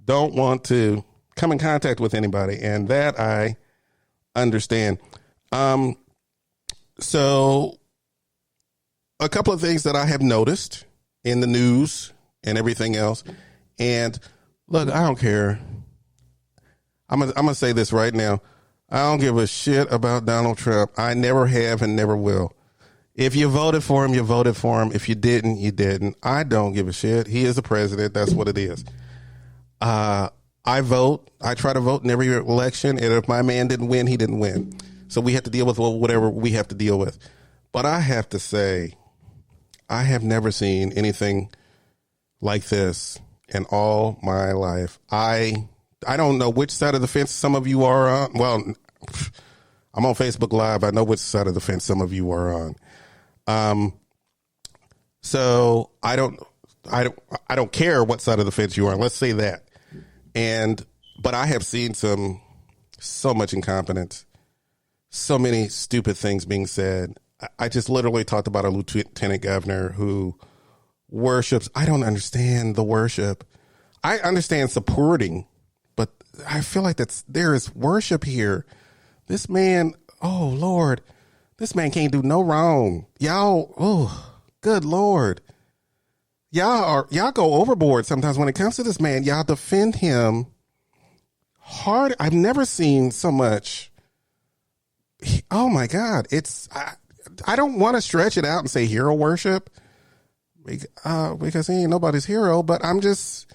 don't want to come in contact with anybody. And that I understand. So a couple of things that I have noticed in the news and everything else. And look, I don't care. I'm gonna say this right now. I don't give a shit about Donald Trump. I never have and never will. If you voted for him, you voted for him. If you didn't, you didn't. I don't give a shit. He is the president. That's what it is. I vote. I try to vote in every election. And if my man didn't win, he didn't win. So we have to deal with whatever we have to deal with. But I have to say, I have never seen anything like this in all my life. I don't know which side of the fence some of you are on. Well, I'm on Facebook Live. I know which side of the fence some of you are on. So I don't care what side of the fence you are on. Let's say that. But I have seen so much incompetence, so many stupid things being said. I just literally talked about a lieutenant governor who worships. I don't understand the worship. I understand supporting, but I feel like there is worship here. This man, oh Lord, this man can't do no wrong. Y'all, oh, good Lord. Y'all go overboard sometimes when it comes to this man. Y'all defend him hard. I've never seen so much. Oh my God. I don't want to stretch it out and say hero worship because he ain't nobody's hero, but I'm just,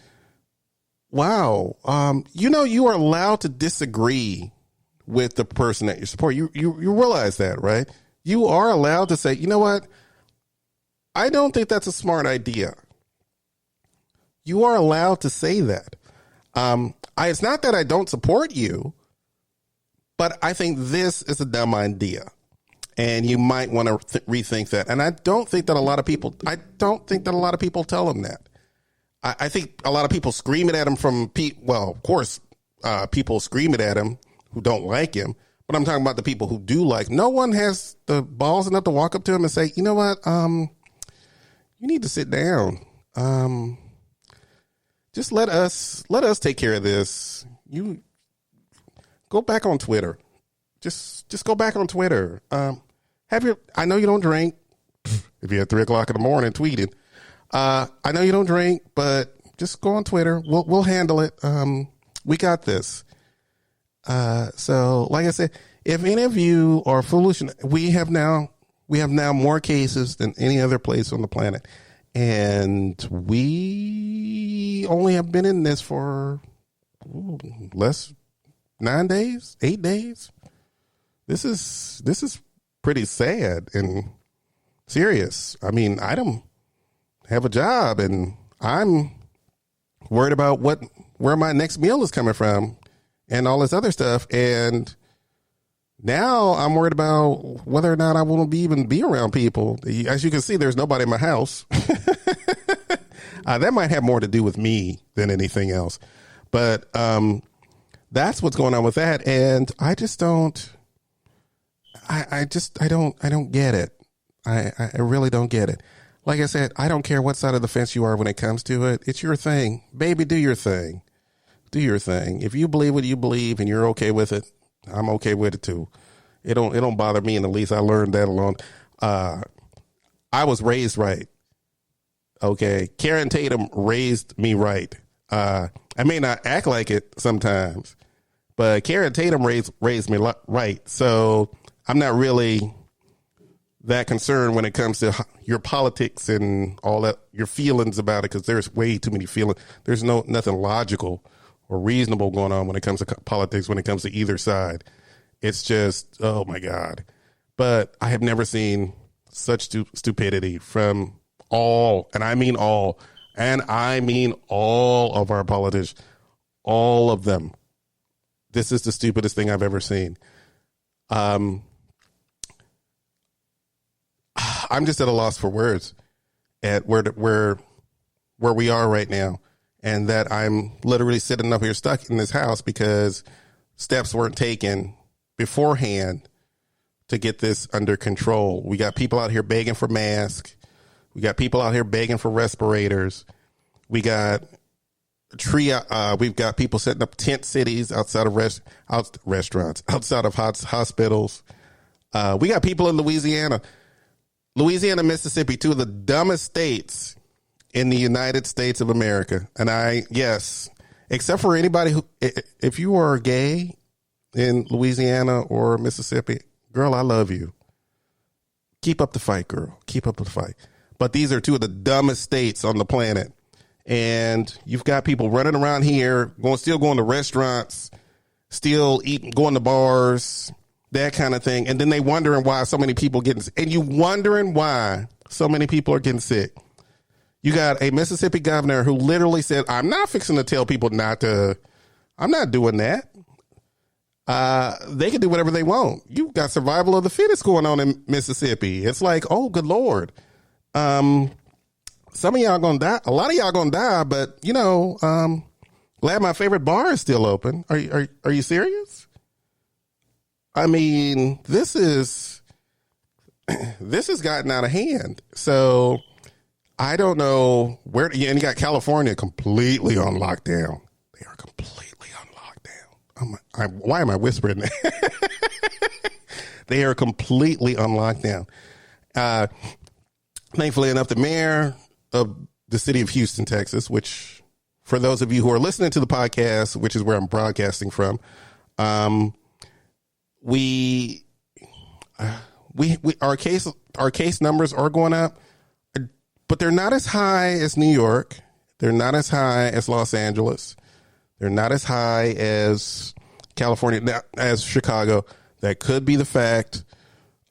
wow. You are allowed to disagree with the person that you support. You realize that, right? You are allowed to say, you know what? I don't think that's a smart idea. You are allowed to say that. It's not that I don't support you, but I think this is a dumb idea. And you might want to rethink that. And I don't think that a lot of people tell him that. I think a lot of people scream it at him of course, people scream it at him who don't like him. But I'm talking about the people who do like. No one has the balls enough to walk up to him and say, you know what, you need to sit down. Just let us take care of this. You go back on Twitter. Just go back on Twitter. I know you don't drink. If you're at 3:00 in the morning tweeting, I know you don't drink, but just go on Twitter. We'll handle it. We got this. So like I said, if any of you are foolish, we have now more cases than any other place on the planet. And we only have been in this for 9 days, 8 days. This is pretty sad and serious. I mean, I don't have a job and I'm worried about where my next meal is coming from and all this other stuff. And now I'm worried about whether or not I want to even be around people. As you can see, there's nobody in my house. That might have more to do with me than anything else. But that's what's going on with that. And I just don't. I don't get it. I really don't get it. Like I said, I don't care what side of the fence you are when it comes to it. It's your thing. Baby, do your thing. Do your thing. If you believe what you believe and you're okay with it, I'm okay with it too. It don't bother me in the least. I learned that alone. I was raised right. Okay. Karen Tatum raised me right. I may not act like it sometimes, but Karen Tatum raised me right. So I'm not really that concerned when it comes to your politics and all that, your feelings about it, because there's way too many feelings. There's nothing logical or reasonable going on when it comes to politics, when it comes to either side. It's just, oh my God. But I have never seen such stupidity from all, and I mean all of our politicians, all of them. This is the stupidest thing I've ever seen. I'm just at a loss for words at where we are right now, and that I'm literally sitting up here stuck in this house because steps weren't taken beforehand to get this under control. We got people out here begging for masks. We got people out here begging for respirators. We got we've got people setting up tent cities outside of restaurants, outside of hospitals. We got people in Louisiana, Mississippi, two of the dumbest states in the United States of America. And yes, except for anybody who, if you are gay in Louisiana or Mississippi, girl, I love you. Keep up the fight, girl. Keep up the fight. But these are two of the dumbest states on the planet. And you've got people running around here, still going to restaurants, still eating, going to bars, that kind of thing. And then they wondering why so many people wondering why so many people are getting sick. You got a Mississippi governor who literally said, I'm not fixing to tell people I'm not doing that. They can do whatever they want. You've got survival of the fittest going on in Mississippi. It's like, oh, good Lord. Some of y'all gonna die. A lot of y'all gonna die, but glad my favorite bar is still open. Are you serious? I mean, this has gotten out of hand. So I don't know where, and you got California completely on lockdown. They are completely on lockdown. Why am I whispering that? They are completely on lockdown. Thankfully enough, the mayor of the city of Houston, Texas, which for those of you who are listening to the podcast, which is where I'm broadcasting from, our case numbers are going up, but they're not as high as New York. They're not as high as Los Angeles. They're not as high as California, as Chicago. That could be the fact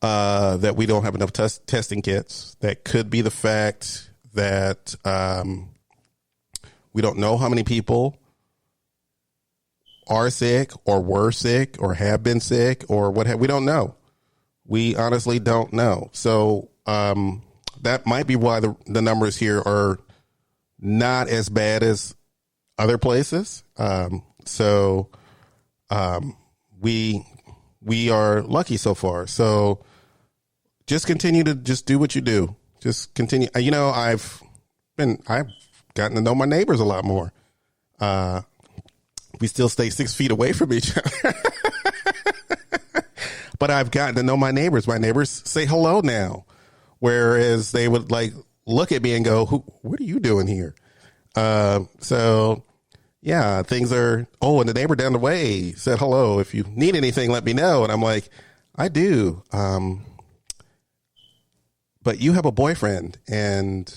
that we don't have enough testing kits. That could be the fact that we don't know how many people are sick or were sick or have been sick or what have we don't know. We honestly don't know. So that might be why the numbers here are not as bad as other places. We are lucky so far. So just continue to just do what you do. Just continue. I've gotten to know my neighbors a lot more. We still stay 6 feet away from each other, but I've gotten to know my neighbors. My neighbors say hello now, whereas they would look at me and go, what are you doing here? So yeah, things are, and the neighbor down the way said hello. If you need anything, let me know. And I'm like, I do. But you have a boyfriend, and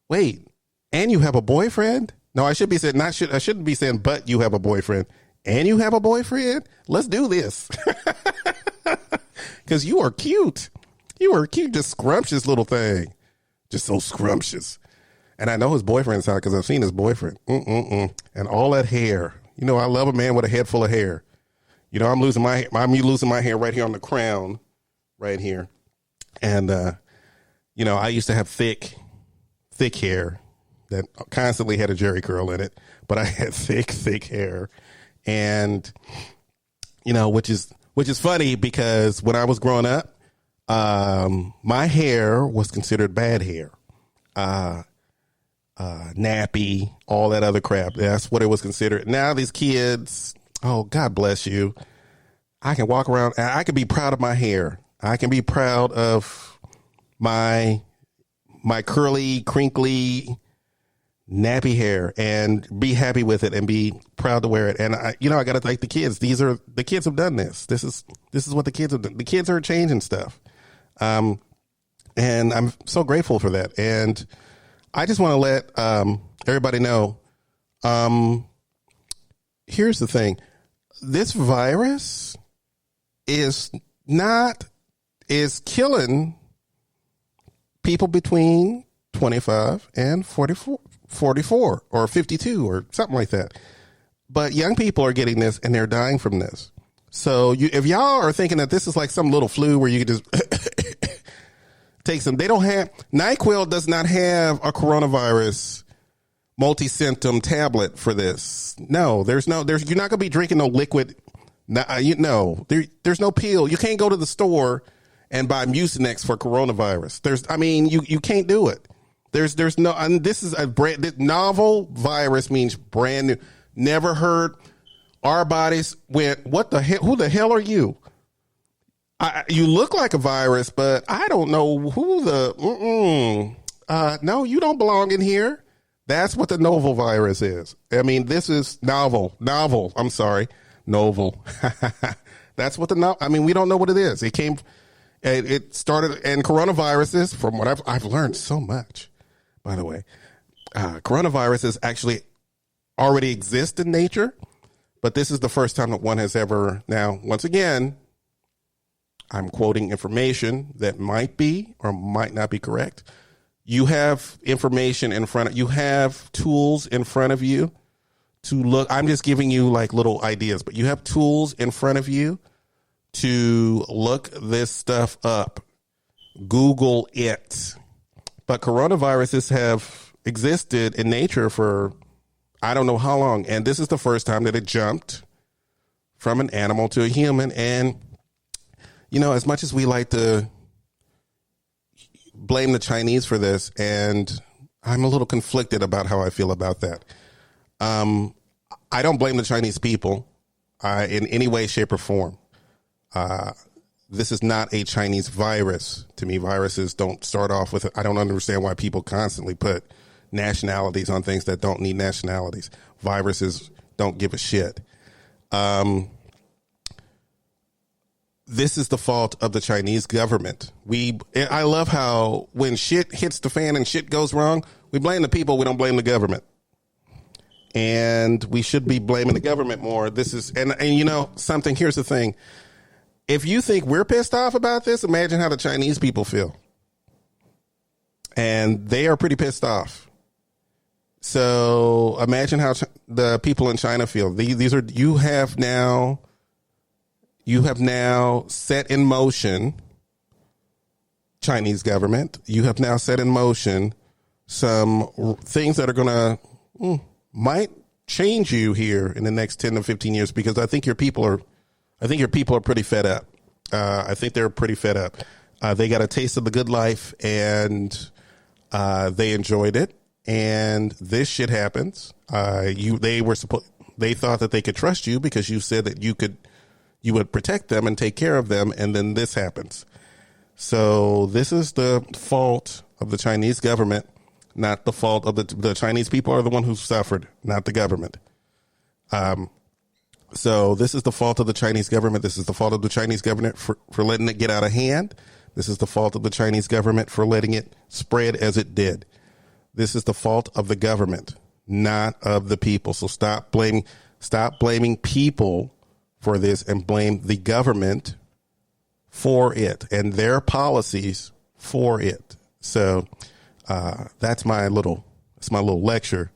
wait, and you have a boyfriend? No, I should be saying, I shouldn't be saying, but you have a boyfriend and you have a boyfriend. Let's do this. Cause you are cute. You are cute. Just scrumptious little thing. Just so scrumptious. And I know his boyfriend's hot because I've seen his boyfriend. And all that hair. I love a man with a head full of hair. I'm losing my hair right here on the crown, right here. And, I used to have thick hair that constantly had a jerry curl in it, but I had thick hair. And, which is funny because when I was growing up, my hair was considered bad hair. Nappy, all that other crap. That's what it was considered. Now these kids, oh, God bless you. I can walk around. I can be proud of my hair. I can be proud of my curly, crinkly, nappy hair and be happy with it and be proud to wear it. And I got to thank the kids. The kids have done this. This is what the kids have done. The kids are changing stuff. And I'm so grateful for that. And I just want to let everybody know, here's the thing. This virus is killing people between 25 and 44 or 52 or something like that. But young people are getting this and they're dying from this. So if y'all are thinking that this is like some little flu where you can just take some, they don't have, NyQuil does not have a coronavirus multi-symptom tablet for this. No, you're not going to be drinking no liquid. There's no pill. You can't go to the store and buy Mucinex for coronavirus. You can't do it. There's no, and this is novel virus means brand new. Never heard. Our bodies went, what the hell? Who the hell are you? You look like a virus, but I don't know who no, you don't belong in here. That's what the novel virus is. I mean, this is novel. I'm sorry. Novel. That's what we don't know what it is. It started, and coronaviruses, from what I've learned so much, by the way, coronaviruses actually already exist in nature, but this is the first time that one has ever, now, once again, I'm quoting information that might be or might not be correct. You have information you have tools in front of you to look. I'm just giving you like little ideas, but you have tools in front of you to look this stuff up. Google it. But coronaviruses have existed in nature for I don't know how long. And this is the first time that it jumped from an animal to a human. And, as much as we like to blame the Chinese for this, and I'm a little conflicted about how I feel about that. I don't blame the Chinese people in any way, shape, or form. This is not a Chinese virus. To me, viruses don't start off with, I don't understand why people constantly put nationalities on things that don't need nationalities. Viruses don't give a shit. This is the fault of the Chinese government. I love how when shit hits the fan and shit goes wrong, we blame the people. We don't blame the government. And we should be blaming the government more. This is, and something, here's the thing. If you think we're pissed off about this, imagine how the Chinese people feel. And they are pretty pissed off. So imagine how the people in China feel. You have now set in motion, Chinese government, you have now set in motion some things that are going to, might change you here in the next 10 to 15 years, because I think your people are pretty fed up. I think they're pretty fed up. They got a taste of the good life and they enjoyed it. And this shit happens. They thought that they could trust you because you said that you would protect them and take care of them. And then this happens. So this is the fault of the Chinese government, not the fault of the Chinese people are the one who suffered, not the government. So this is the fault of the Chinese government. This is the fault of the Chinese government for letting it get out of hand. This is the fault of the Chinese government for letting it spread as it did. This is the fault of the government, not of the people. So stop blaming people for this and blame the government for it and their policies for it. So that's my little lecture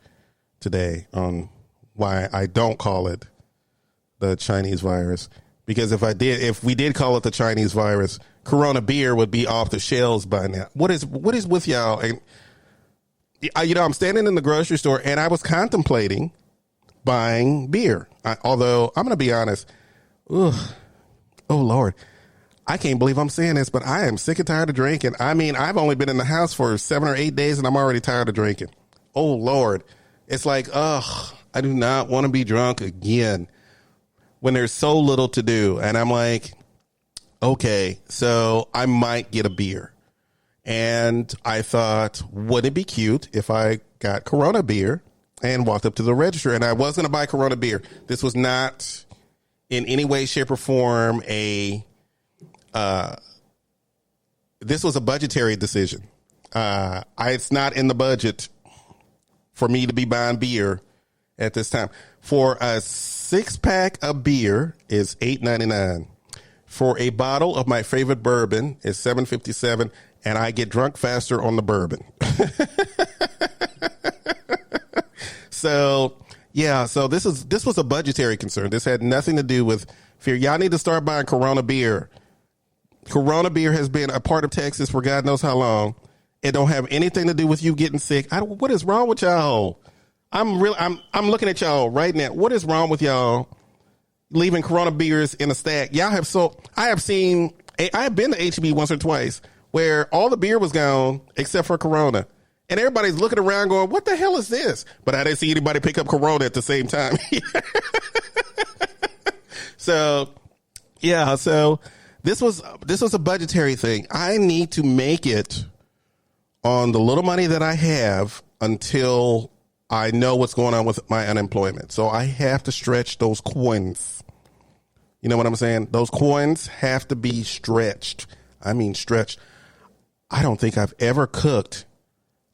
today on why I don't call it the Chinese virus. Because if we did call it the Chinese virus, Corona beer would be off the shelves by now. What is with y'all? And I'm standing in the grocery store and I was contemplating buying beer. Although I'm going to be honest, oh Lord, I can't believe I'm saying this, but I am sick and tired of drinking. I mean, I've only been in the house for 7 or 8 days and I'm already tired of drinking. Oh Lord, it's like, I do not want to be drunk again when there's so little to do. And I'm like, okay, so I might get a beer. And I thought, would it be cute if I got Corona beer and walked up to the register? And I was going to buy Corona beer. This was not in any way, shape, or form this was a budgetary decision. It's not in the budget for me to be buying beer at this time. For a 6-pack of beer is $8.99. for a bottle of my favorite bourbon is $7.57, and I get drunk faster on the bourbon. So yeah, so this was a budgetary concern. This had nothing to do with fear. Y'all need to start buying Corona beer. Corona beer has been a part of Texas for God knows how long. It don't have anything to do with you getting sick. What is wrong with y'all? I'm looking at y'all right now. What is wrong with y'all leaving Corona beers in a stack? I have been to HEB once or twice where all the beer was gone except for Corona. And everybody's looking around going, what the hell is this? But I didn't see anybody pick up Corona at the same time. So, yeah, so this was a budgetary thing. I need to make it on the little money that I have until I know what's going on with my unemployment. So I have to stretch those coins. You know what I'm saying? Those coins have to be stretched. I mean, stretched. I don't think I've ever cooked.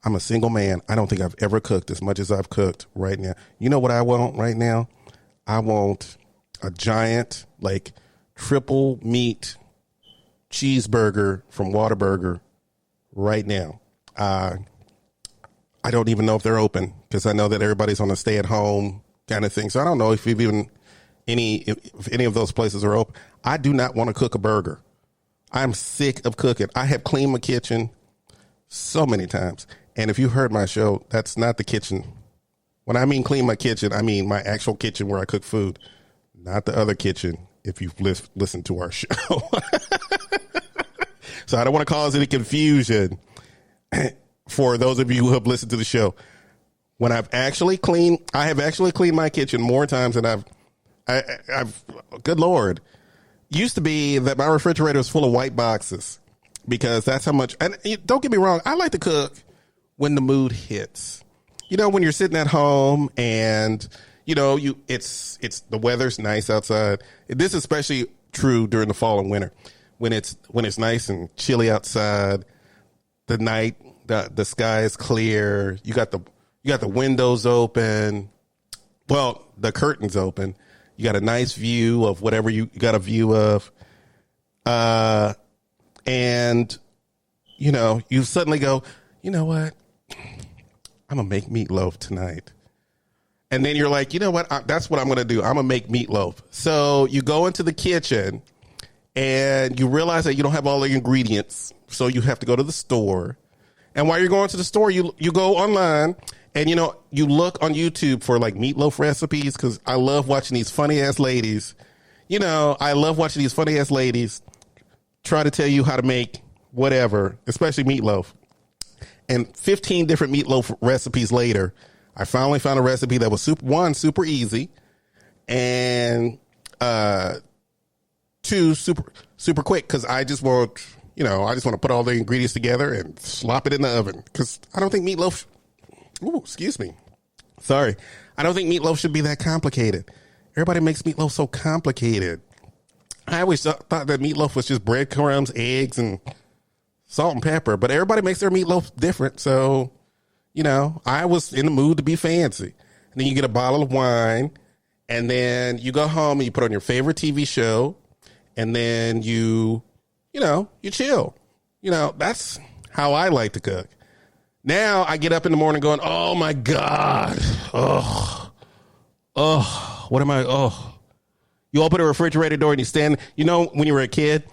I'm a single man. I don't think I've ever cooked as much as I've cooked right now. You know what I want right now? I want a giant, like, triple meat cheeseburger from Whataburger right now. I don't even know if they're open because I know that everybody's on a stay at home kind of thing. So I don't know if if any of those places are open. I do not want to cook a burger. I'm sick of cooking. I have cleaned my kitchen so many times. And if you heard my show, that's not the kitchen. When I mean clean my kitchen, I mean my actual kitchen where I cook food, not the other kitchen if you've listened to our show. So I don't want to cause any confusion for those of you who have listened to the show. When I have actually cleaned my kitchen more times than I've good Lord. Used to be that my refrigerator was full of white boxes because that's how much, and don't get me wrong, I like to cook when the mood hits. You know, when you're sitting at home and it's the weather's nice outside. This is especially true during the fall and winter when it's nice and chilly outside. The night, the sky is clear. You got the windows open. Well, the curtains open. You got a nice view of whatever you got a view of. And you suddenly go, you know what? I'm going to make meatloaf tonight. And then you're like, you know what? That's what I'm going to do. I'm going to make meatloaf. So you go into the kitchen and you realize that you don't have all the ingredients. So you have to go to the store. And while you're going to the store, you go online and, you look on YouTube for like meatloaf recipes because I love watching these funny ass ladies. I love watching these funny ass ladies try to tell you how to make whatever, especially meatloaf. And 15 different meatloaf recipes later, I finally found a recipe that was super easy, and two, super quick because I just want to put all the ingredients together and slop it in the oven because I don't think meatloaf. Ooh, excuse me. Sorry. I don't think meatloaf should be that complicated. Everybody makes meatloaf so complicated. I always thought that meatloaf was just breadcrumbs, eggs, and salt and pepper, but everybody makes their meatloaf different. So, I was in the mood to be fancy. And then you get a bottle of wine, and then you go home and you put on your favorite TV show, and then you chill. That's how I like to cook. Now I get up in the morning going, oh my God. What am I? You open a refrigerator door and you stand, when you were a kid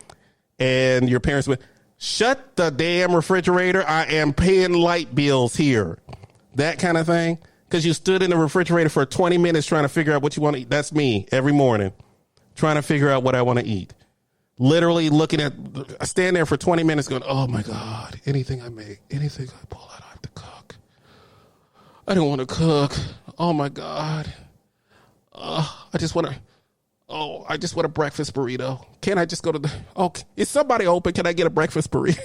and your parents went, shut the damn refrigerator. I am paying light bills here. That kind of thing. Because you stood in the refrigerator for 20 minutes trying to figure out what you want to eat. That's me every morning trying to figure out what I want to eat. Literally I stand there for 20 minutes going, oh my God, anything I make, anything I pull out, I have to cook. I don't want to cook. Oh my God. I just want a breakfast burrito. Can't I just go to is somebody open? Can I get a breakfast burrito?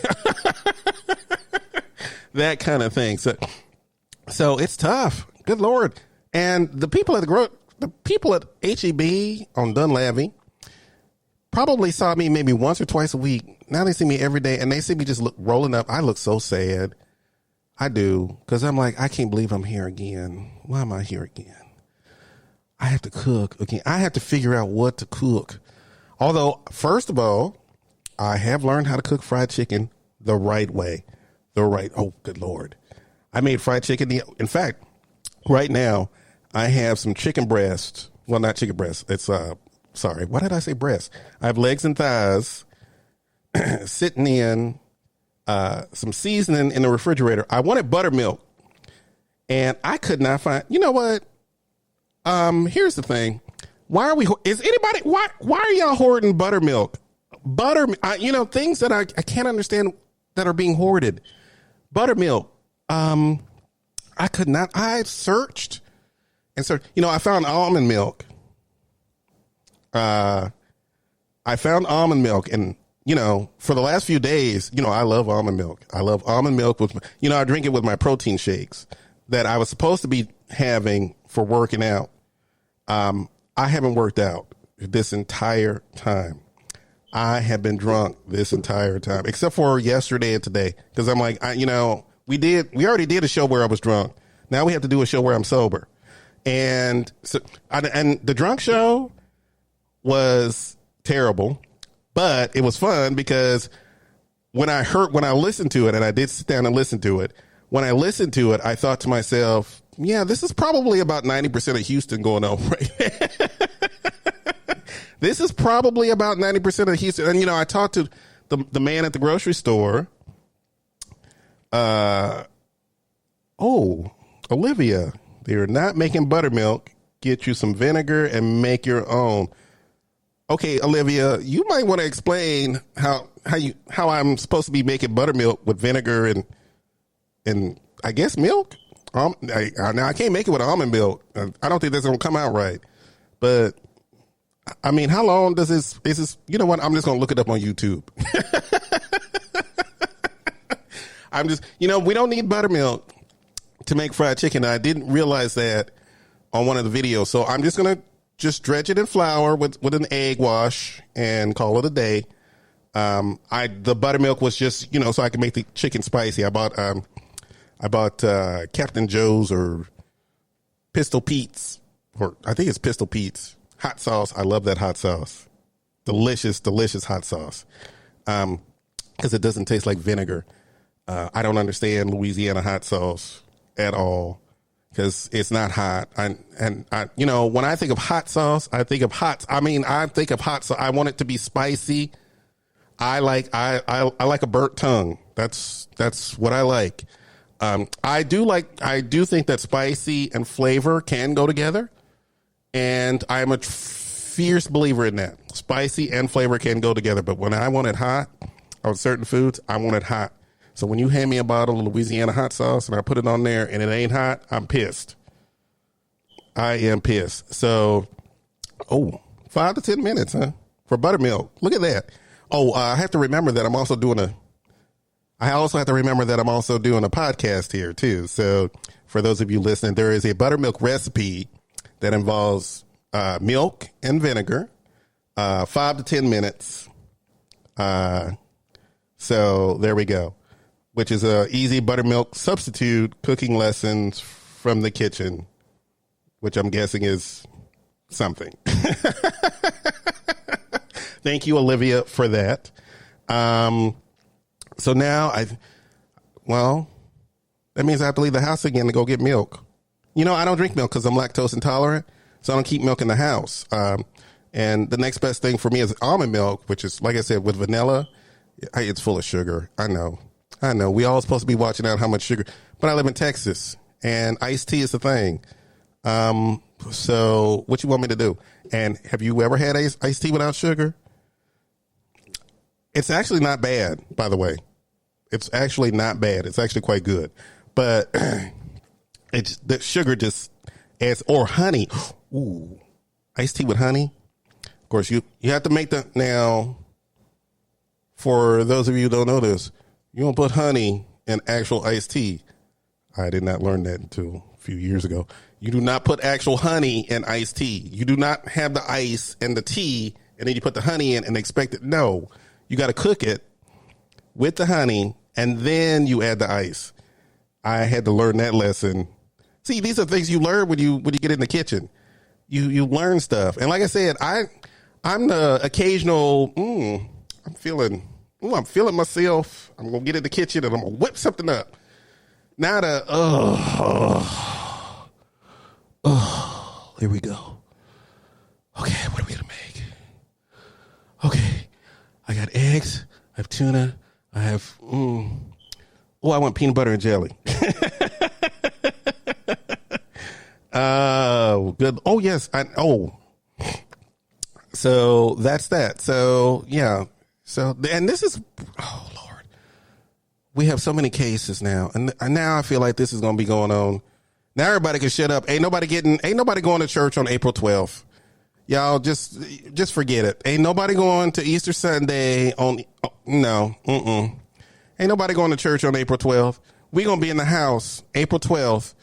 That kind of thing. So it's tough. Good Lord. And the people at HEB on Dunlavy probably saw me maybe once or twice a week. Now they see me every day and they see me just rolling up. I look so sad. I do. Because I'm like, I can't believe I'm here again. Why am I here again? I have to cook again. I have to figure out what to cook. Although, first of all, I have learned how to cook fried chicken the right way. Oh, good Lord. I made fried chicken. In fact, right now, I have some chicken breast. Well, not chicken breast. It's, sorry. Why did I say breast? I have legs and thighs sitting in some seasoning in the refrigerator. I wanted buttermilk, and I could not find. You know what? Here's the thing. Why are y'all hoarding buttermilk? Things that I can't understand that are being hoarded. Buttermilk. I could not. I searched and searched. I found almond milk. I found almond milk, and for the last few days, I love almond milk. I love almond milk with, I drink it with my protein shakes that I was supposed to be having for working out. I haven't worked out this entire time. I have been drunk this entire time, except for yesterday and today. Cause I'm like, we already did a show where I was drunk. Now we have to do a show where I'm sober. And so, and the drunk show was terrible, but it was fun because when I listened to it, and I did sit down and listen to it, when I listened to it, I thought to myself, yeah, this is probably about 90% of Houston going on right now. This is probably about 90% of Houston. And, I talked to the man at the grocery store. Olivia, they're not making buttermilk. Get you some vinegar and make your own. Okay, Olivia, you might want to explain how I'm supposed to be making buttermilk with vinegar and I guess milk. Now I can't make it with almond milk. I don't think that's gonna come out right. But I mean, how long does this? Is this? You know what? I'm just gonna look it up on YouTube. I'm just, we don't need buttermilk to make fried chicken. I didn't realize that on one of the videos, so I'm just gonna dredge it in flour with an egg wash and call it a day. The buttermilk was just, so I can make the chicken spicy. I bought Captain Joe's or Pistol Pete's, or I think it's Pistol Pete's hot sauce. I love that hot sauce. Delicious, delicious hot sauce. Because it doesn't taste like vinegar. I don't understand Louisiana hot sauce at all because it's not hot. When I think of hot sauce, I think of hot sauce. I want it to be spicy. I like a burnt tongue. That's what I like. I do think that spicy and flavor can go together, and I'm a fierce believer in that. Spicy and flavor can go together, but when I want it hot on certain foods, I want it hot. So when you hand me a bottle of Louisiana hot sauce and I put it on there and it ain't hot, I'm pissed. I am pissed. So, 5 to 10 minutes, huh? For buttermilk. Look at that. I have to remember that I'm also doing a podcast here too. So for those of you listening, there is a buttermilk recipe that involves milk and vinegar, 5 to 10 minutes. So there we go, which is a easy buttermilk substitute cooking lessons from the kitchen, which I'm guessing is something. Thank you, Olivia, for that. So now that means I have to leave the house again to go get milk. I don't drink milk because I'm lactose intolerant, so I don't keep milk in the house. And the next best thing for me is almond milk, which is, like I said, with vanilla. It's full of sugar. I know. We all supposed to be watching out how much sugar, but I live in Texas and iced tea is the thing. So what you want me to do? And have you ever had iced tea without sugar? It's actually not bad, by the way. It's actually not bad. It's actually quite good. But it's the sugar just adds, or honey. Ooh, iced tea with honey. Of course, you have to make now, for those of you who don't know this, you don't put honey in actual iced tea. I did not learn that until a few years ago. You do not put actual honey in iced tea. You do not have the ice and the tea, and then you put the honey in and expect it. No. You got to cook it with the honey, and then you add the ice. I had to learn that lesson. See, these are things you learn when you get in the kitchen. You learn stuff, and like I said, I'm I'm the occasional. I'm feeling myself. I'm gonna get in the kitchen and I'm gonna whip something up. Now here we go. Okay, what are we gonna make? Okay, I got eggs. I have tuna. I have. I want peanut butter and jelly. Good. Oh yes. So that's that. So yeah. So and this is. Oh Lord. We have so many cases now, and now I feel like this is going to be going on. Now everybody can shut up. Ain't nobody going to church on April 12th. Y'all just forget it. Ain't nobody going to Easter Sunday on. No. Ain't nobody going to church on April 12th. We going to be in the house April 12th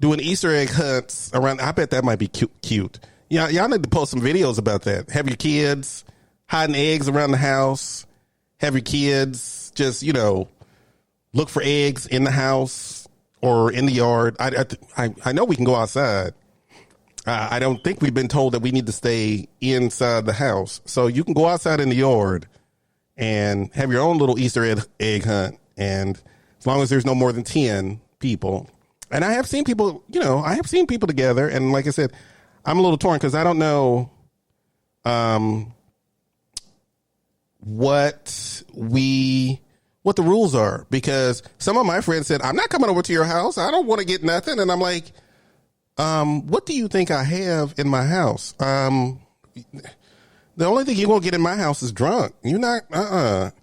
doing Easter egg hunts around. I bet that might be cute. Y'all need to post some videos about that. Have your kids hiding eggs around the house. Have your kids just, look for eggs in the house or in the yard. I know we can go outside. I don't think we've been told that we need to stay inside the house. So you can go outside in the yard and have your own little Easter egg hunt. And as long as there's no more than 10 people. And I have seen people, together. And like I said, I'm a little torn because I don't know what the rules are. Because some of my friends said, I'm not coming over to your house. I don't want to get nothing. And I'm like, what do you think I have in my house? The only thing you're going to get in my house is drunk. You're not, I've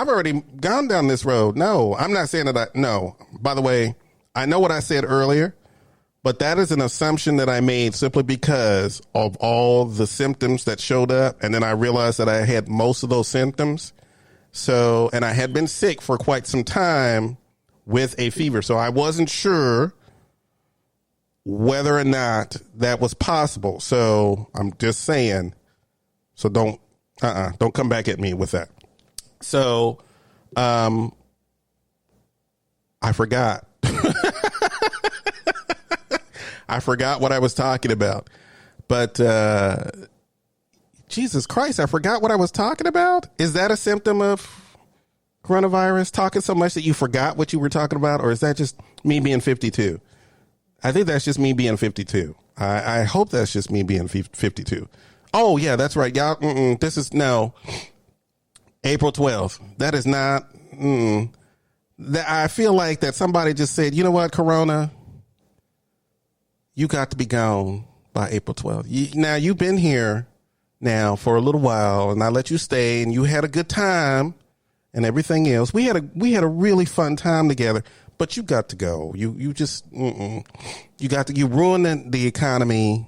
already gone down this road. No, I'm not saying that no. By the way, I know what I said earlier, but that is an assumption that I made simply because of all the symptoms that showed up. And then I realized that I had most of those symptoms. So, and I had been sick for quite some time with a fever. So I wasn't sure whether or not that was possible. So I'm just saying, so don't come back at me with that. So, I forgot. I forgot what I was talking about, but, Jesus Christ, I forgot what I was talking about. Is that a symptom of coronavirus? Talking so much that you forgot what you were talking about? Or is that just me being 52? I think that's just me being 52. I hope that's just me being 52. Oh, yeah, that's right. Y'all, this is no April 12th. That is not. I feel like that somebody just said, you know what, Corona, you got to be gone by April 12th. Now, you've been here now for a little while, and I let you stay, and you had a good time and everything else. We had a really fun time together. But you got to go. You just you ruined the economy.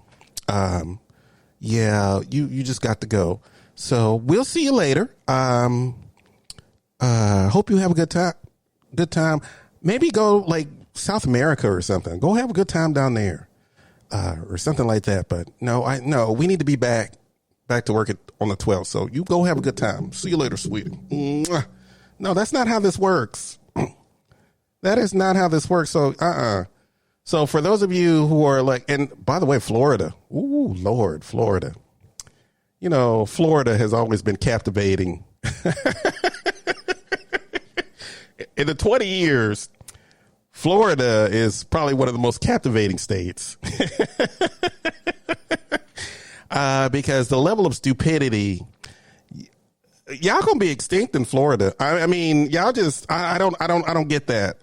You just got to go. So we'll see you later. Hope you have a good time. Good time. Maybe go like South America or something. Go have a good time down there, or something like that. But no, we need to be back to work on the 12th. So you go have a good time. See you later, sweetie. Mwah. No, that's not how this works. That is not how this works. So, So for those of you who are like, and by the way, Florida. Ooh, Lord, Florida. Florida has always been captivating. In the 20 years, Florida is probably one of the most captivating states. Because the level of stupidity, y'all gonna be extinct in Florida. I mean, y'all just, I don't get that.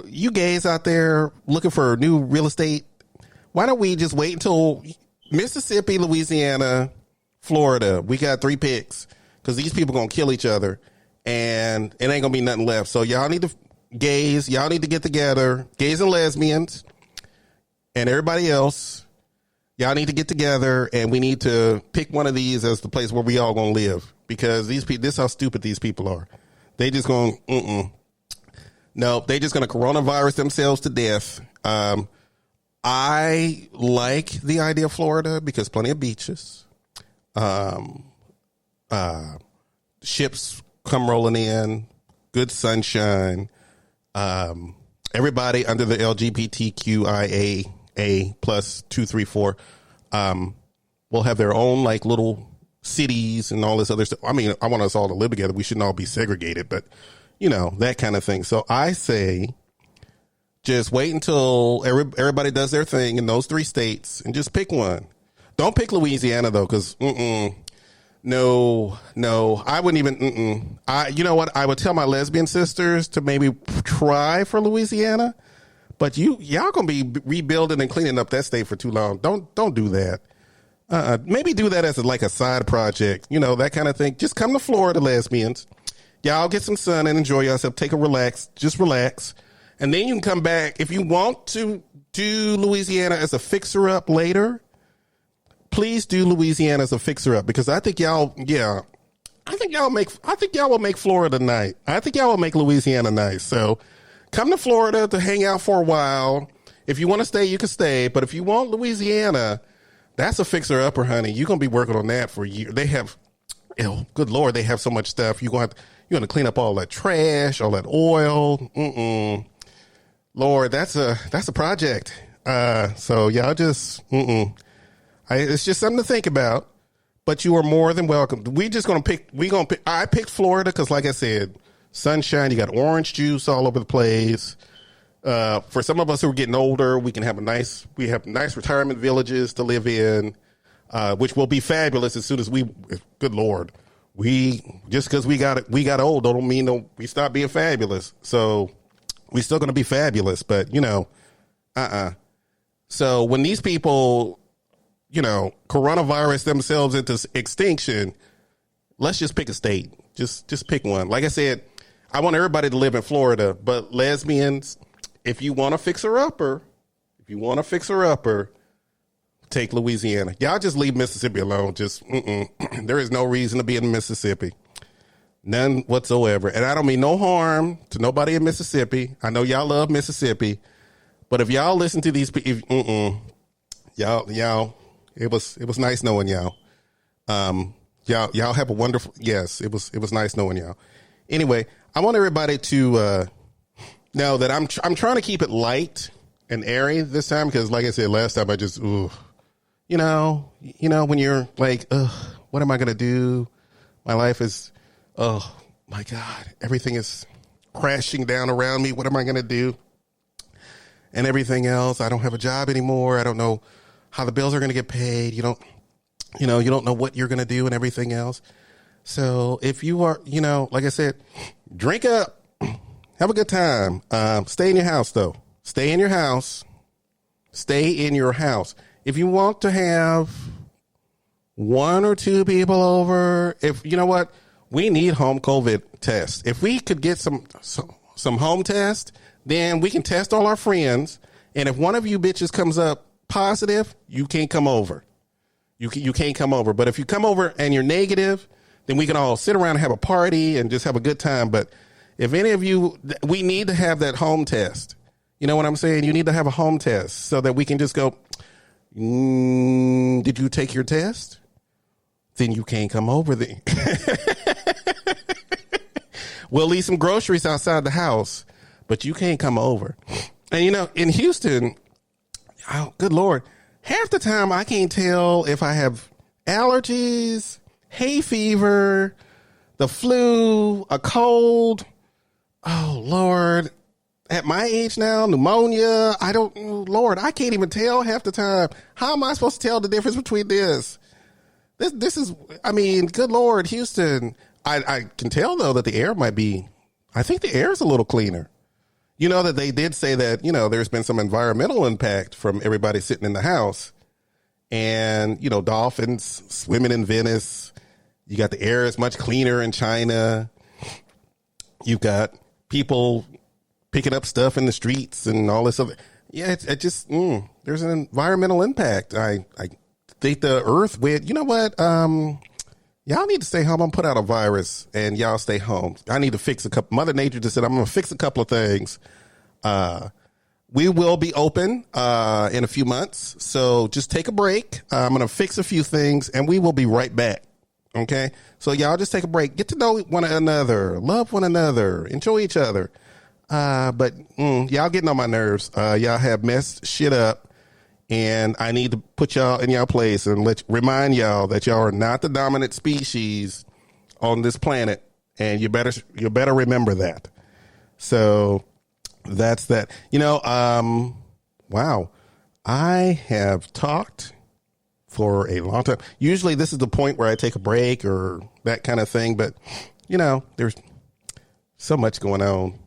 You gays out there looking for new real estate, why don't we just wait until Mississippi, Louisiana, Florida? We got 3 picks because these people gonna kill each other and it ain't gonna be nothing left. So y'all need to get together, gays and lesbians and everybody else. Y'all need to get together, and we need to pick one of these as the place where we all gonna live, because these people, this is how stupid these people are. They just going, no, they just gonna coronavirus themselves to death. I like the idea of Florida because plenty of beaches, ships come rolling in, good sunshine, everybody under the LGBTQIA plus 2, 3, 4 will have their own like little cities and all this other stuff. I mean, I want us all to live together. We shouldn't all be segregated, but that kind of thing. So I say, just wait until everybody does their thing in those 3 states and just pick one. Don't pick Louisiana though, because no, I wouldn't even. You know what? I would tell my lesbian sisters to maybe try for Louisiana, but y'all gonna be rebuilding and cleaning up that state for too long. Don't do that. Maybe do that as a side project, that kind of thing. Just come to Florida, lesbians. Y'all get some sun and enjoy yourself. Just relax. And then you can come back. If you want to do Louisiana as a fixer-up later, please do Louisiana as a fixer-up, because I think y'all will make Florida nice. I think y'all will make Louisiana nice. So come to Florida to hang out for a while. If you want to stay, you can stay. But if you want Louisiana, that's a fixer-upper, honey. You're going to be working on that for years. They have, good Lord, they have so much stuff. You're going to clean up all that trash, all that oil. Lord, that's a project. So y'all just, it's just something to think about, but you are more than welcome. I picked Florida because, like I said, sunshine, you got orange juice all over the place. For some of us who are getting older, we have nice retirement villages to live in, which will be fabulous as soon as good Lord, just because we got old, don't mean we stop being fabulous. So we're still going to be fabulous, but So when these people, coronavirus themselves into extinction, let's just pick a state. Just pick one. Like I said, I want everybody to live in Florida, but lesbians, if you want a fixer-upper, take Louisiana. Y'all just leave Mississippi alone. There is no reason to be in Mississippi. None whatsoever. And I don't mean no harm to nobody in Mississippi. I know y'all love Mississippi, but if y'all listen to these people, y'all, it was nice knowing y'all. Y'all have a wonderful, yes, it was nice knowing y'all. Anyway, I want everybody to know that I'm trying to keep it light and airy this time, because like I said last time, I just, when you're like, what am I going to do? My life is, oh my God, everything is crashing down around me. What am I going to do? And everything else. I don't have a job anymore. I don't know how the bills are going to get paid. You don't know what you're going to do and everything else. So if you are, like I said, drink up, have a good time. Stay in your house though. Stay in your house. If you want to have 1 or 2 people over, we need home COVID tests. If we could get some home tests, then we can test all our friends. And if one of you bitches comes up positive, you can't come over. You can't come over. But if you come over and you're negative, then we can all sit around and have a party and just have a good time. But if any of you, we need to have that home test. You know what I'm saying? You need to have a home test so that we can just go, did you take your test? Then you can't come over then. We'll leave some groceries outside the house, but you can't come over. And, in Houston, oh, good Lord, half the time I can't tell if I have allergies, hay fever, the flu, a cold. Oh, Lord. At my age now, pneumonia. I can't even tell half the time. How am I supposed to tell the difference between this? This is, good Lord, Houston. I can tell, though, that the air I think the air is a little cleaner. That they did say that, there's been some environmental impact from everybody sitting in the house. And, dolphins swimming in Venice. You got the air is much cleaner in China. You've got people picking up stuff in the streets and all this other. Yeah, it just, there's an environmental impact. I think the earth with, you know what? Y'all need to stay home. I'm put out a virus and y'all stay home. I need to fix a couple. Mother Nature just said, I'm going to fix a couple of things. We will be open in a few months. So just take a break. I'm going to fix a few things and we will be right back. Okay. So y'all just take a break. Get to know one another. Love one another. Enjoy each other. But y'all getting on my nerves. Y'all have messed shit up. And I need to put y'all in y'all place and remind y'all that y'all are not the dominant species on this planet. And you better remember that. So that's that. Wow. I have talked for a long time. Usually this is the point where I take a break or that kind of thing. But, there's so much going on.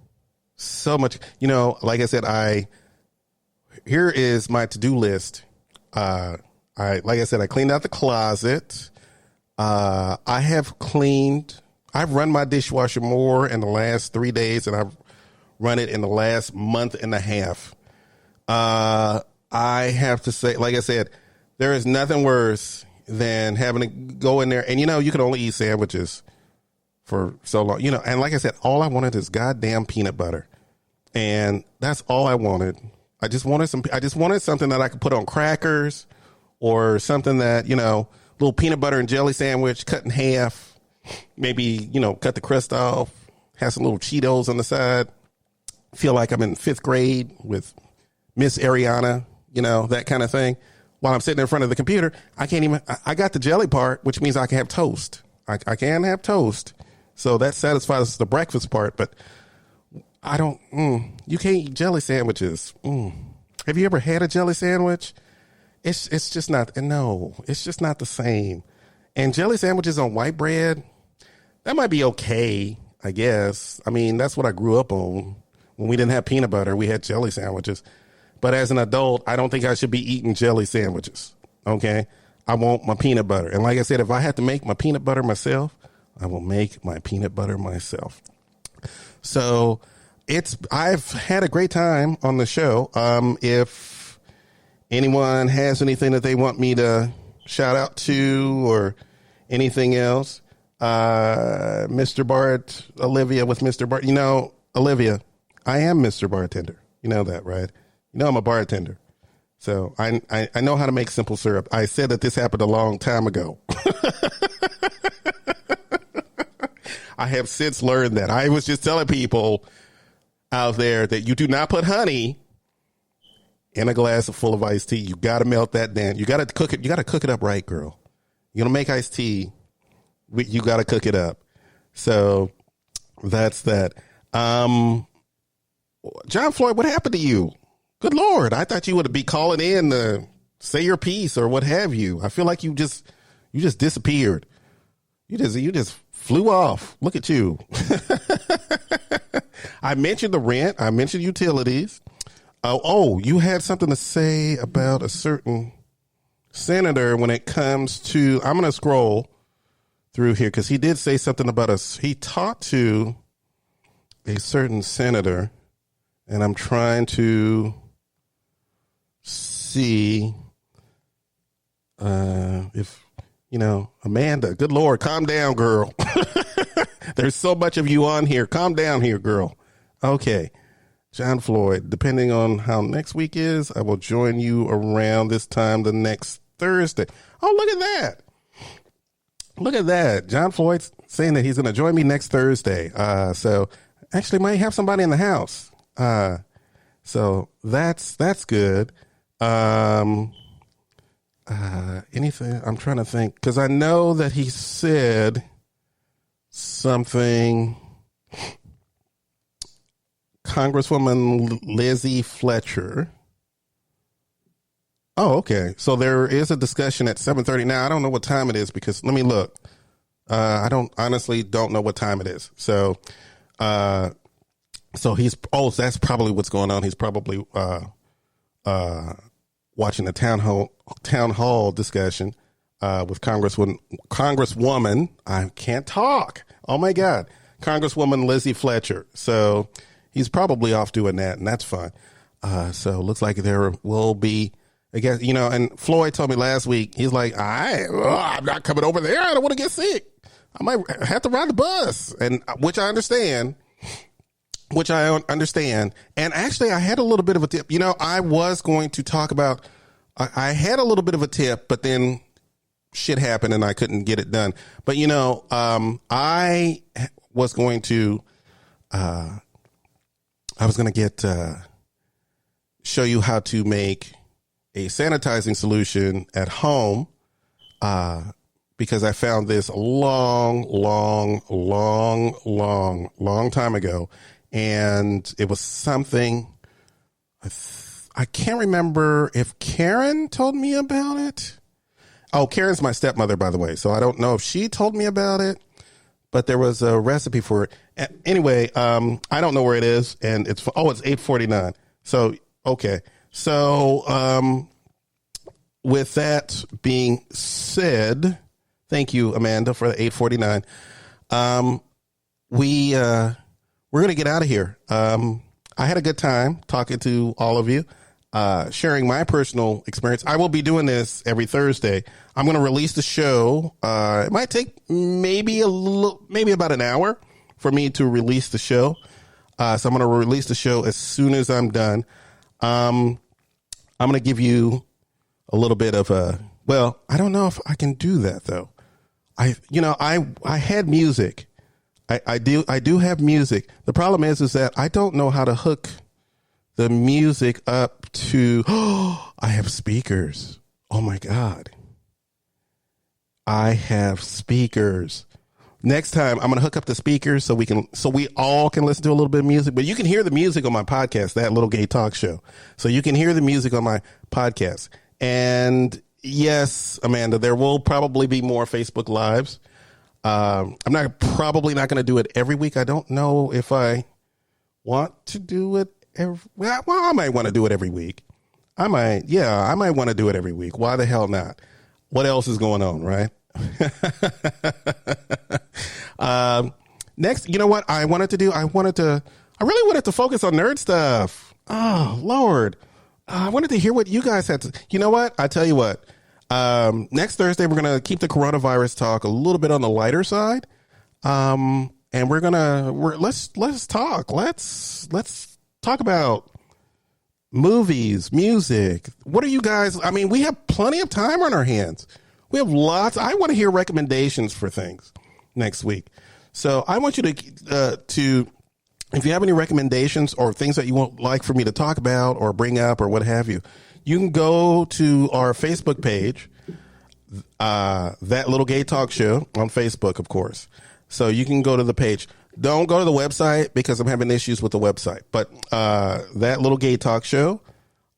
So much, like I said, here is my to-do list. Like I said, I cleaned out the closet. I've run my dishwasher more in the last 3 days than I've run it in the last month and a half. I have to say, like I said, there is nothing worse than having to go in there and, you can only eat sandwiches for so long, and like I said, all I wanted is goddamn peanut butter. And that's all I wanted. I just wanted something that I could put on crackers or something that, little peanut butter and jelly sandwich cut in half, maybe, cut the crust off, have some little Cheetos on the side, feel like I'm in 5th grade with Miss Ariana, that kind of thing. While I'm sitting in front of the computer, I got the jelly part, which means I can have toast. I can have toast. So that satisfies the breakfast part, but I don't, you can't eat jelly sandwiches. Have you ever had a jelly sandwich? It's just not, no, it's just not the same. And jelly sandwiches on white bread, that might be okay, I guess. I mean, that's what I grew up on. When we didn't have peanut butter, we had jelly sandwiches. But as an adult, I don't think I should be eating jelly sandwiches. Okay. I want my peanut butter. And like I said, if I had to make my peanut butter myself, I will make my peanut butter myself. So I've had a great time on the show. If anyone has anything that they want me to shout out to or anything else, Mr. Bart, Olivia with Mr. Bart, Olivia, I am Mr. Bartender. You know that, right? I'm a bartender. So I know how to make simple syrup. I said that this happened a long time ago. I have since learned that. I was just telling people out there that you do not put honey in a glass full of iced tea. You got to melt that down. You got to cook it. You got to cook it up right, girl. You're going to make iced tea. You got to cook it up. So that's that. John Floyd, what happened to you? Good Lord. I thought you would be calling in to say your piece or what have you. I feel like you just disappeared. You just flew off. Look at you. I mentioned the rent. I mentioned utilities. Oh, you had something to say about a certain senator when it comes to, I'm going to scroll through here because he did say something about us. He talked to a certain senator, and I'm trying to see if, Amanda, good Lord, calm down, girl. There's so much of you on here. Calm down here, girl. Okay. John Floyd, depending on how next week is, I will join you around this time the next Thursday. Oh, look at that. Look at that. John Floyd's saying that he's going to join me next Thursday. So actually might have somebody in the house. So that's good. Anything I'm trying to think, because I know that he said something. Congresswoman Lizzie Fletcher. Oh, okay. So there is a discussion at 7:30 now. I don't know what time it is because let me look. I honestly don't know what time it is. So, that's probably what's going on. He's probably watching the town hall discussion with Congresswoman. I can't talk. Oh my God, Congresswoman Lizzie Fletcher. So he's probably off doing that, and that's fine. So looks like there will be, I guess, and Floyd told me last week, he's like, I'm not coming over there. I don't want to get sick. I might have to ride the bus, and which I understand. And actually, I had a little bit of a tip. I was going to talk about, I had a little bit of a tip, but then shit happened and I couldn't get it done. But, I was going to, show you how to make a sanitizing solution at home because I found this long time ago. And it was something, I can't remember if Karen told me about it. Oh, Karen's my stepmother, by the way. So I don't know if she told me about it, but there was a recipe for it. Anyway, I don't know where it is. And it's $8.49. So, okay. So, with that being said, thank you, Amanda, for the $8.49. We're going to get out of here. I had a good time talking to all of you, sharing my personal experience. I will be doing this every Thursday. I'm going to release the show. It might take maybe about an hour for me to release the show. So I'm going to release the show as soon as I'm done. I'm going to give you a little bit of I don't know if I can do that though. I had music. I do have music. The problem is that I don't know how to hook the music up to, I have speakers. Oh my God. I have speakers. Next time I'm going to hook up the speakers so we all can listen to a little bit of music, but you can hear the music on my podcast, That Little Gay Talk Show. So you can hear the music on my podcast. And yes, Amanda, there will probably be more Facebook Lives. I'm probably not going to do it every week. I don't know if I want to do it I might want to do it every week. I might want to do it every week. Why the hell not? What else is going on, right? Next, you know what I wanted to do? I really wanted to focus on nerd stuff. Oh, Lord. I wanted to hear what you guys had to, you know what? I tell you what, next Thursday, we're going to keep the coronavirus talk a little bit on the lighter side. And let's talk. Let's talk about movies, music. What are you guys? I mean, we have plenty of time on our hands. We have lots. I want to hear recommendations for things next week. So I want you to, if you have any recommendations or things that you would like for me to talk about or bring up or what have you, you can go to our Facebook page, That Little Gay Talk Show on Facebook, of course. So you can go to the page. Don't go to the website because I'm having issues with the website. But That Little Gay Talk Show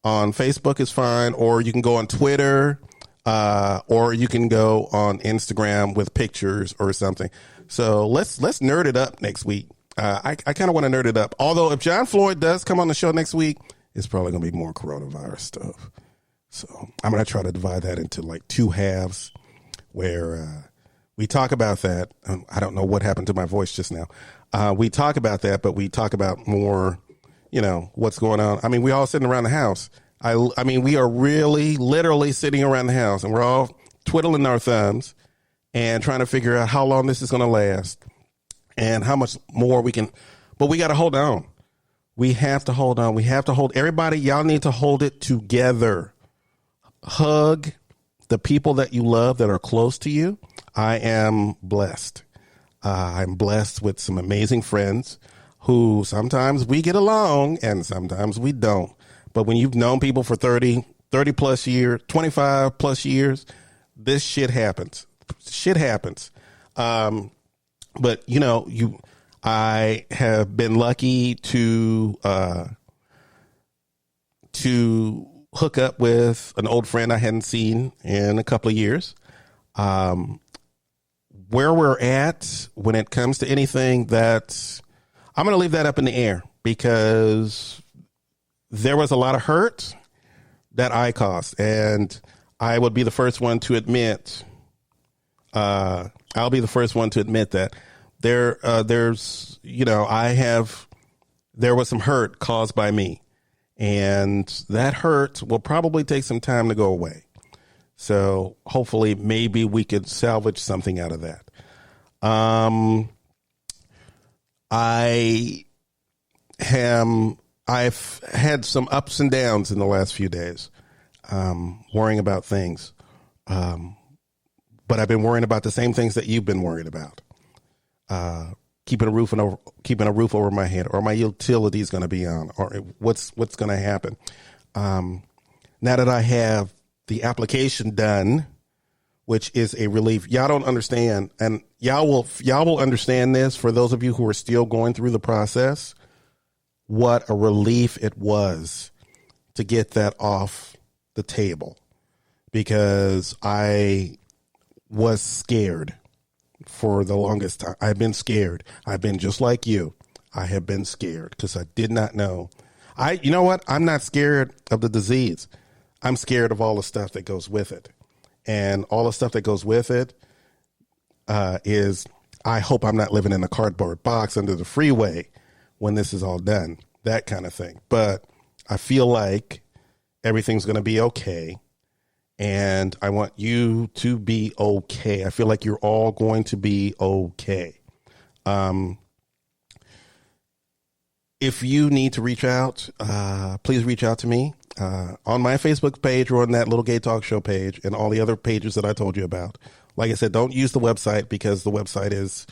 on Facebook is fine. Or you can go on Twitter, or you can go on Instagram with pictures or something. So let's nerd it up next week. I kind of want to nerd it up. Although if John Floyd does come on the show next week, it's probably going to be more coronavirus stuff. So I'm going to try to divide that into like two halves where we talk about that. I don't know what happened to my voice just now. We talk about that, but we talk about more, what's going on. I mean, we all sitting around the house. I mean, we are really literally sitting around the house and we're all twiddling our thumbs and trying to figure out how long this is going to last and how much more we can, but we got to hold on. We have to hold on. We have to hold everybody. Y'all need to hold it together. Hug the people that you love that are close to you. I am blessed. I'm blessed with some amazing friends who sometimes we get along and sometimes we don't. But when you've known people for 30 plus years, 25 plus years, this shit happens. Shit happens. But I have been lucky to hook up with an old friend I hadn't seen in a couple of years. Where we're at when it comes to anything that I'm going to leave that up in the air because there was a lot of hurt that I caused, and I would be the first one to admit. I'll be the first one to admit that there was some hurt caused by me, and that hurt will probably take some time to go away. So hopefully maybe we could salvage something out of that. I've had some ups and downs in the last few days, worrying about things. But I've been worrying about the same things that you've been worried about. Keeping a roof over my head, or my utilities going to be on, or what's going to happen. now that I have the application done, which is a relief. Y'all don't understand, and y'all will understand this for those of you who are still going through the process. What a relief it was to get that off the table, because I was scared for the longest time. I've been scared. I've been just like you. I have been scared because I did not know. You know what? I'm not scared of the disease. I'm scared of all the stuff that goes with it. And all the stuff that goes with it is, I hope I'm not living in a cardboard box under the freeway when this is all done, that kind of thing. But I feel like everything's going to be okay. And I want you to be okay. I feel like you're all going to be okay. If you need to reach out, please reach out to me on my Facebook page or on that Little Gay Talk Show page and all the other pages that I told you about. Like I said, don't use the website because the website is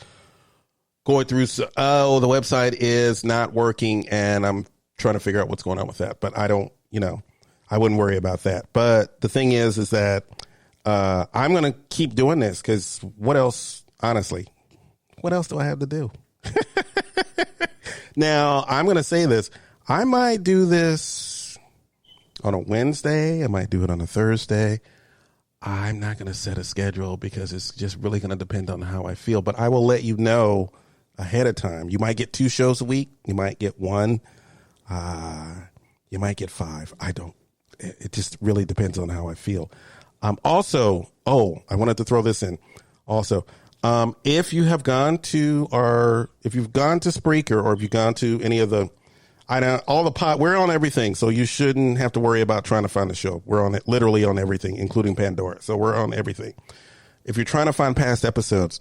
going through. The website is not working, and I'm trying to figure out what's going on with that. But I don't, I wouldn't worry about that. But the thing is that I'm going to keep doing this because what else, honestly, what else do I have to do? Now, I'm going to say this. I might do this on a Wednesday. I might do it on a Thursday. I'm not going to set a schedule because it's just really going to depend on how I feel. But I will let you know ahead of time. You might get 2 shows a week. You might get 1. You might get 5. I don't. It just really depends on how I feel. Also, I wanted to throw this in. Also, if you have gone to Spreaker, or if you've gone to any of the, we're on everything. So you shouldn't have to worry about trying to find the show. We're on it, literally on everything, including Pandora. So we're on everything. If you're trying to find past episodes,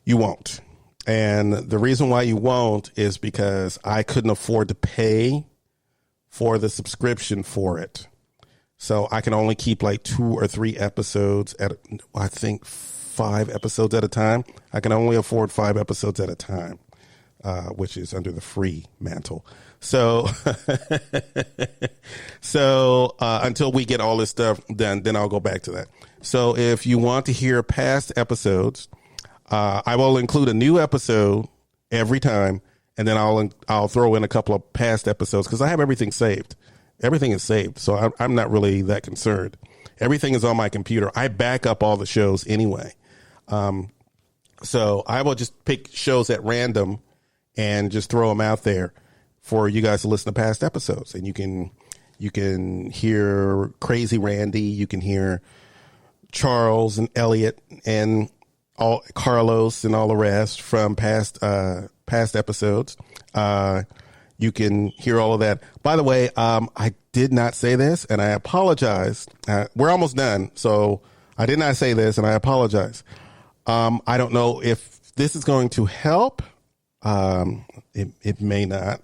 you won't. And the reason why you won't is because I couldn't afford to pay for the subscription for it. So I can only keep like 2 or 3 episodes I think 5 episodes at a time. I can only afford 5 episodes at a time, which is under the free mantle. So, until we get all this stuff done, then I'll go back to that. So if you want to hear past episodes, I will include a new episode every time. And then I'll throw in a couple of past episodes because I have everything saved. Everything is saved. So I'm not really that concerned. Everything is on my computer. I back up all the shows anyway. So I will just pick shows at random and just throw them out there for you guys to listen to past episodes. And you can hear Crazy Randy. You can hear Charles and Elliot and all Carlos and all the rest from past episodes. You can hear all of that. By the way, I did not say this, and I apologize. We're almost done, so I did not say this, and I apologize. I don't know if this is going to help. It may not.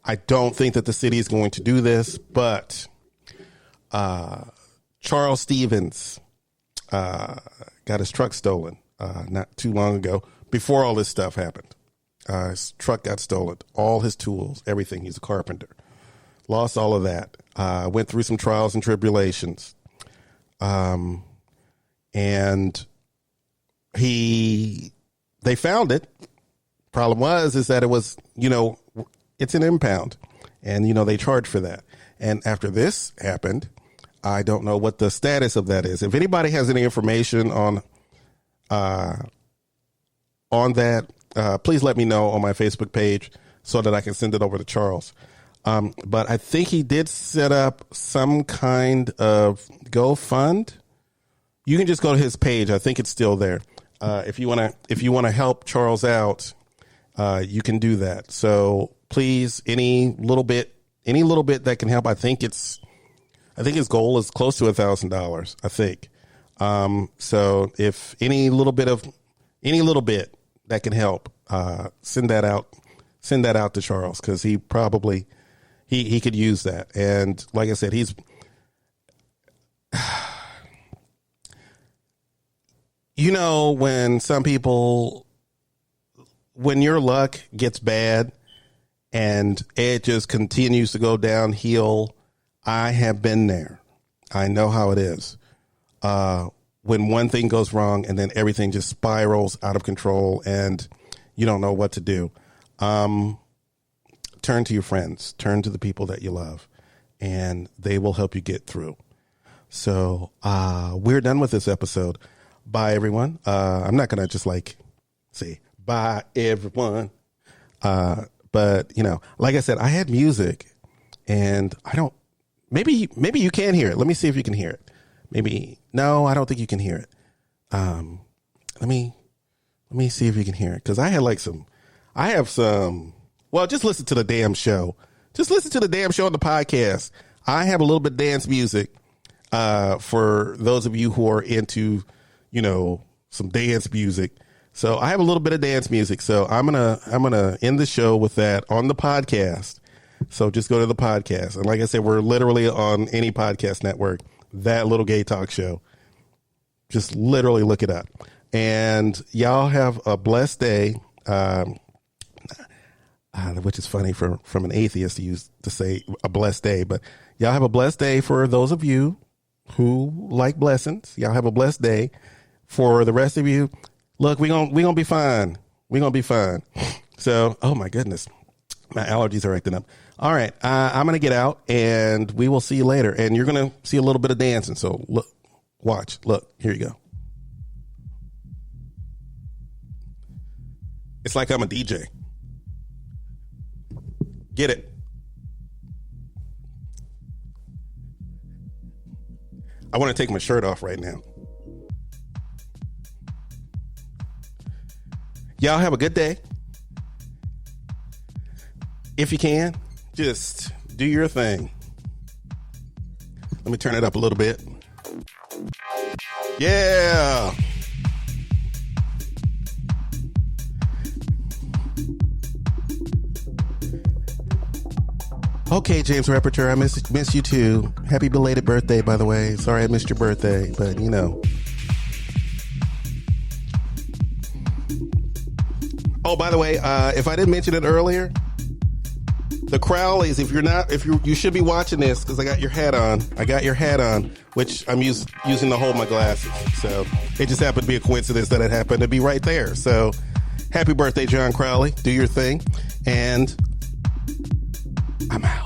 I don't think that the city is going to do this, but Charles Stevens got his truck stolen not too long ago, before all this stuff happened. His truck got stolen, all his tools, everything. He's a carpenter. Lost all of that. Went through some trials and tribulations. And they found it. Problem is that it was, it's an impound, and, they charge for that. And after this happened, I don't know what the status of that is. If anybody has any information on that, please let me know on my Facebook page so that I can send it over to Charles. But I think he did set up some kind of GoFund. You can just go to his page. I think it's still there. If you want to help Charles out, you can do that. So please, any little bit that can help. I think his goal is close to $1,000. I think. So if any little bit that can help, send that out to Charles, because he probably he could use that. And like I said, when your luck gets bad and it just continues to go downhill, I have been there. I know how it is. When one thing goes wrong and then everything just spirals out of control and you don't know what to do. Turn to your friends, turn to the people that you love, and they will help you get through. So we're done with this episode. Bye, everyone. I'm not going to just say bye, everyone. But, like I said, I had music and maybe you can hear it. Let me see if you can hear it. No, I don't think you can hear it. Let me see if you can hear it. Cause I have some, well, just listen to the damn show. Just listen to the damn show on the podcast. I have a little bit of dance music, for those of you who are into, some dance music. So I have a little bit of dance music. So I'm going to end the show with that on the podcast. So just go to the podcast. And like I said, we're literally on any podcast network. That Little Gay Talk Show. Just literally look it up. And y'all have a blessed day. Which is funny from an atheist to say a blessed day. But y'all have a blessed day for those of you who like blessings. Y'all have a blessed day. For the rest of you, look, we gonna be fine. We're going to be fine. So, oh my goodness. My allergies are acting up. All right. I'm going to get out and we will see you later. And you're going to see a little bit of dancing. So look, watch, look, here you go. It's like I'm a DJ. Get it. I want to take my shirt off right now. Y'all have a good day. If you can, just do your thing. Let me turn it up a little bit. Yeah. Okay, James Rapporteur, I miss you too. Happy belated birthday, by the way. Sorry I missed your birthday, but you know. Oh, by the way, if I didn't mention it earlier, the Crowleys, you should be watching this because I got your hat on. Which I'm using to hold my glasses. So it just happened to be a coincidence that it happened to be right there. So happy birthday, John Crowley. Do your thing. And I'm out.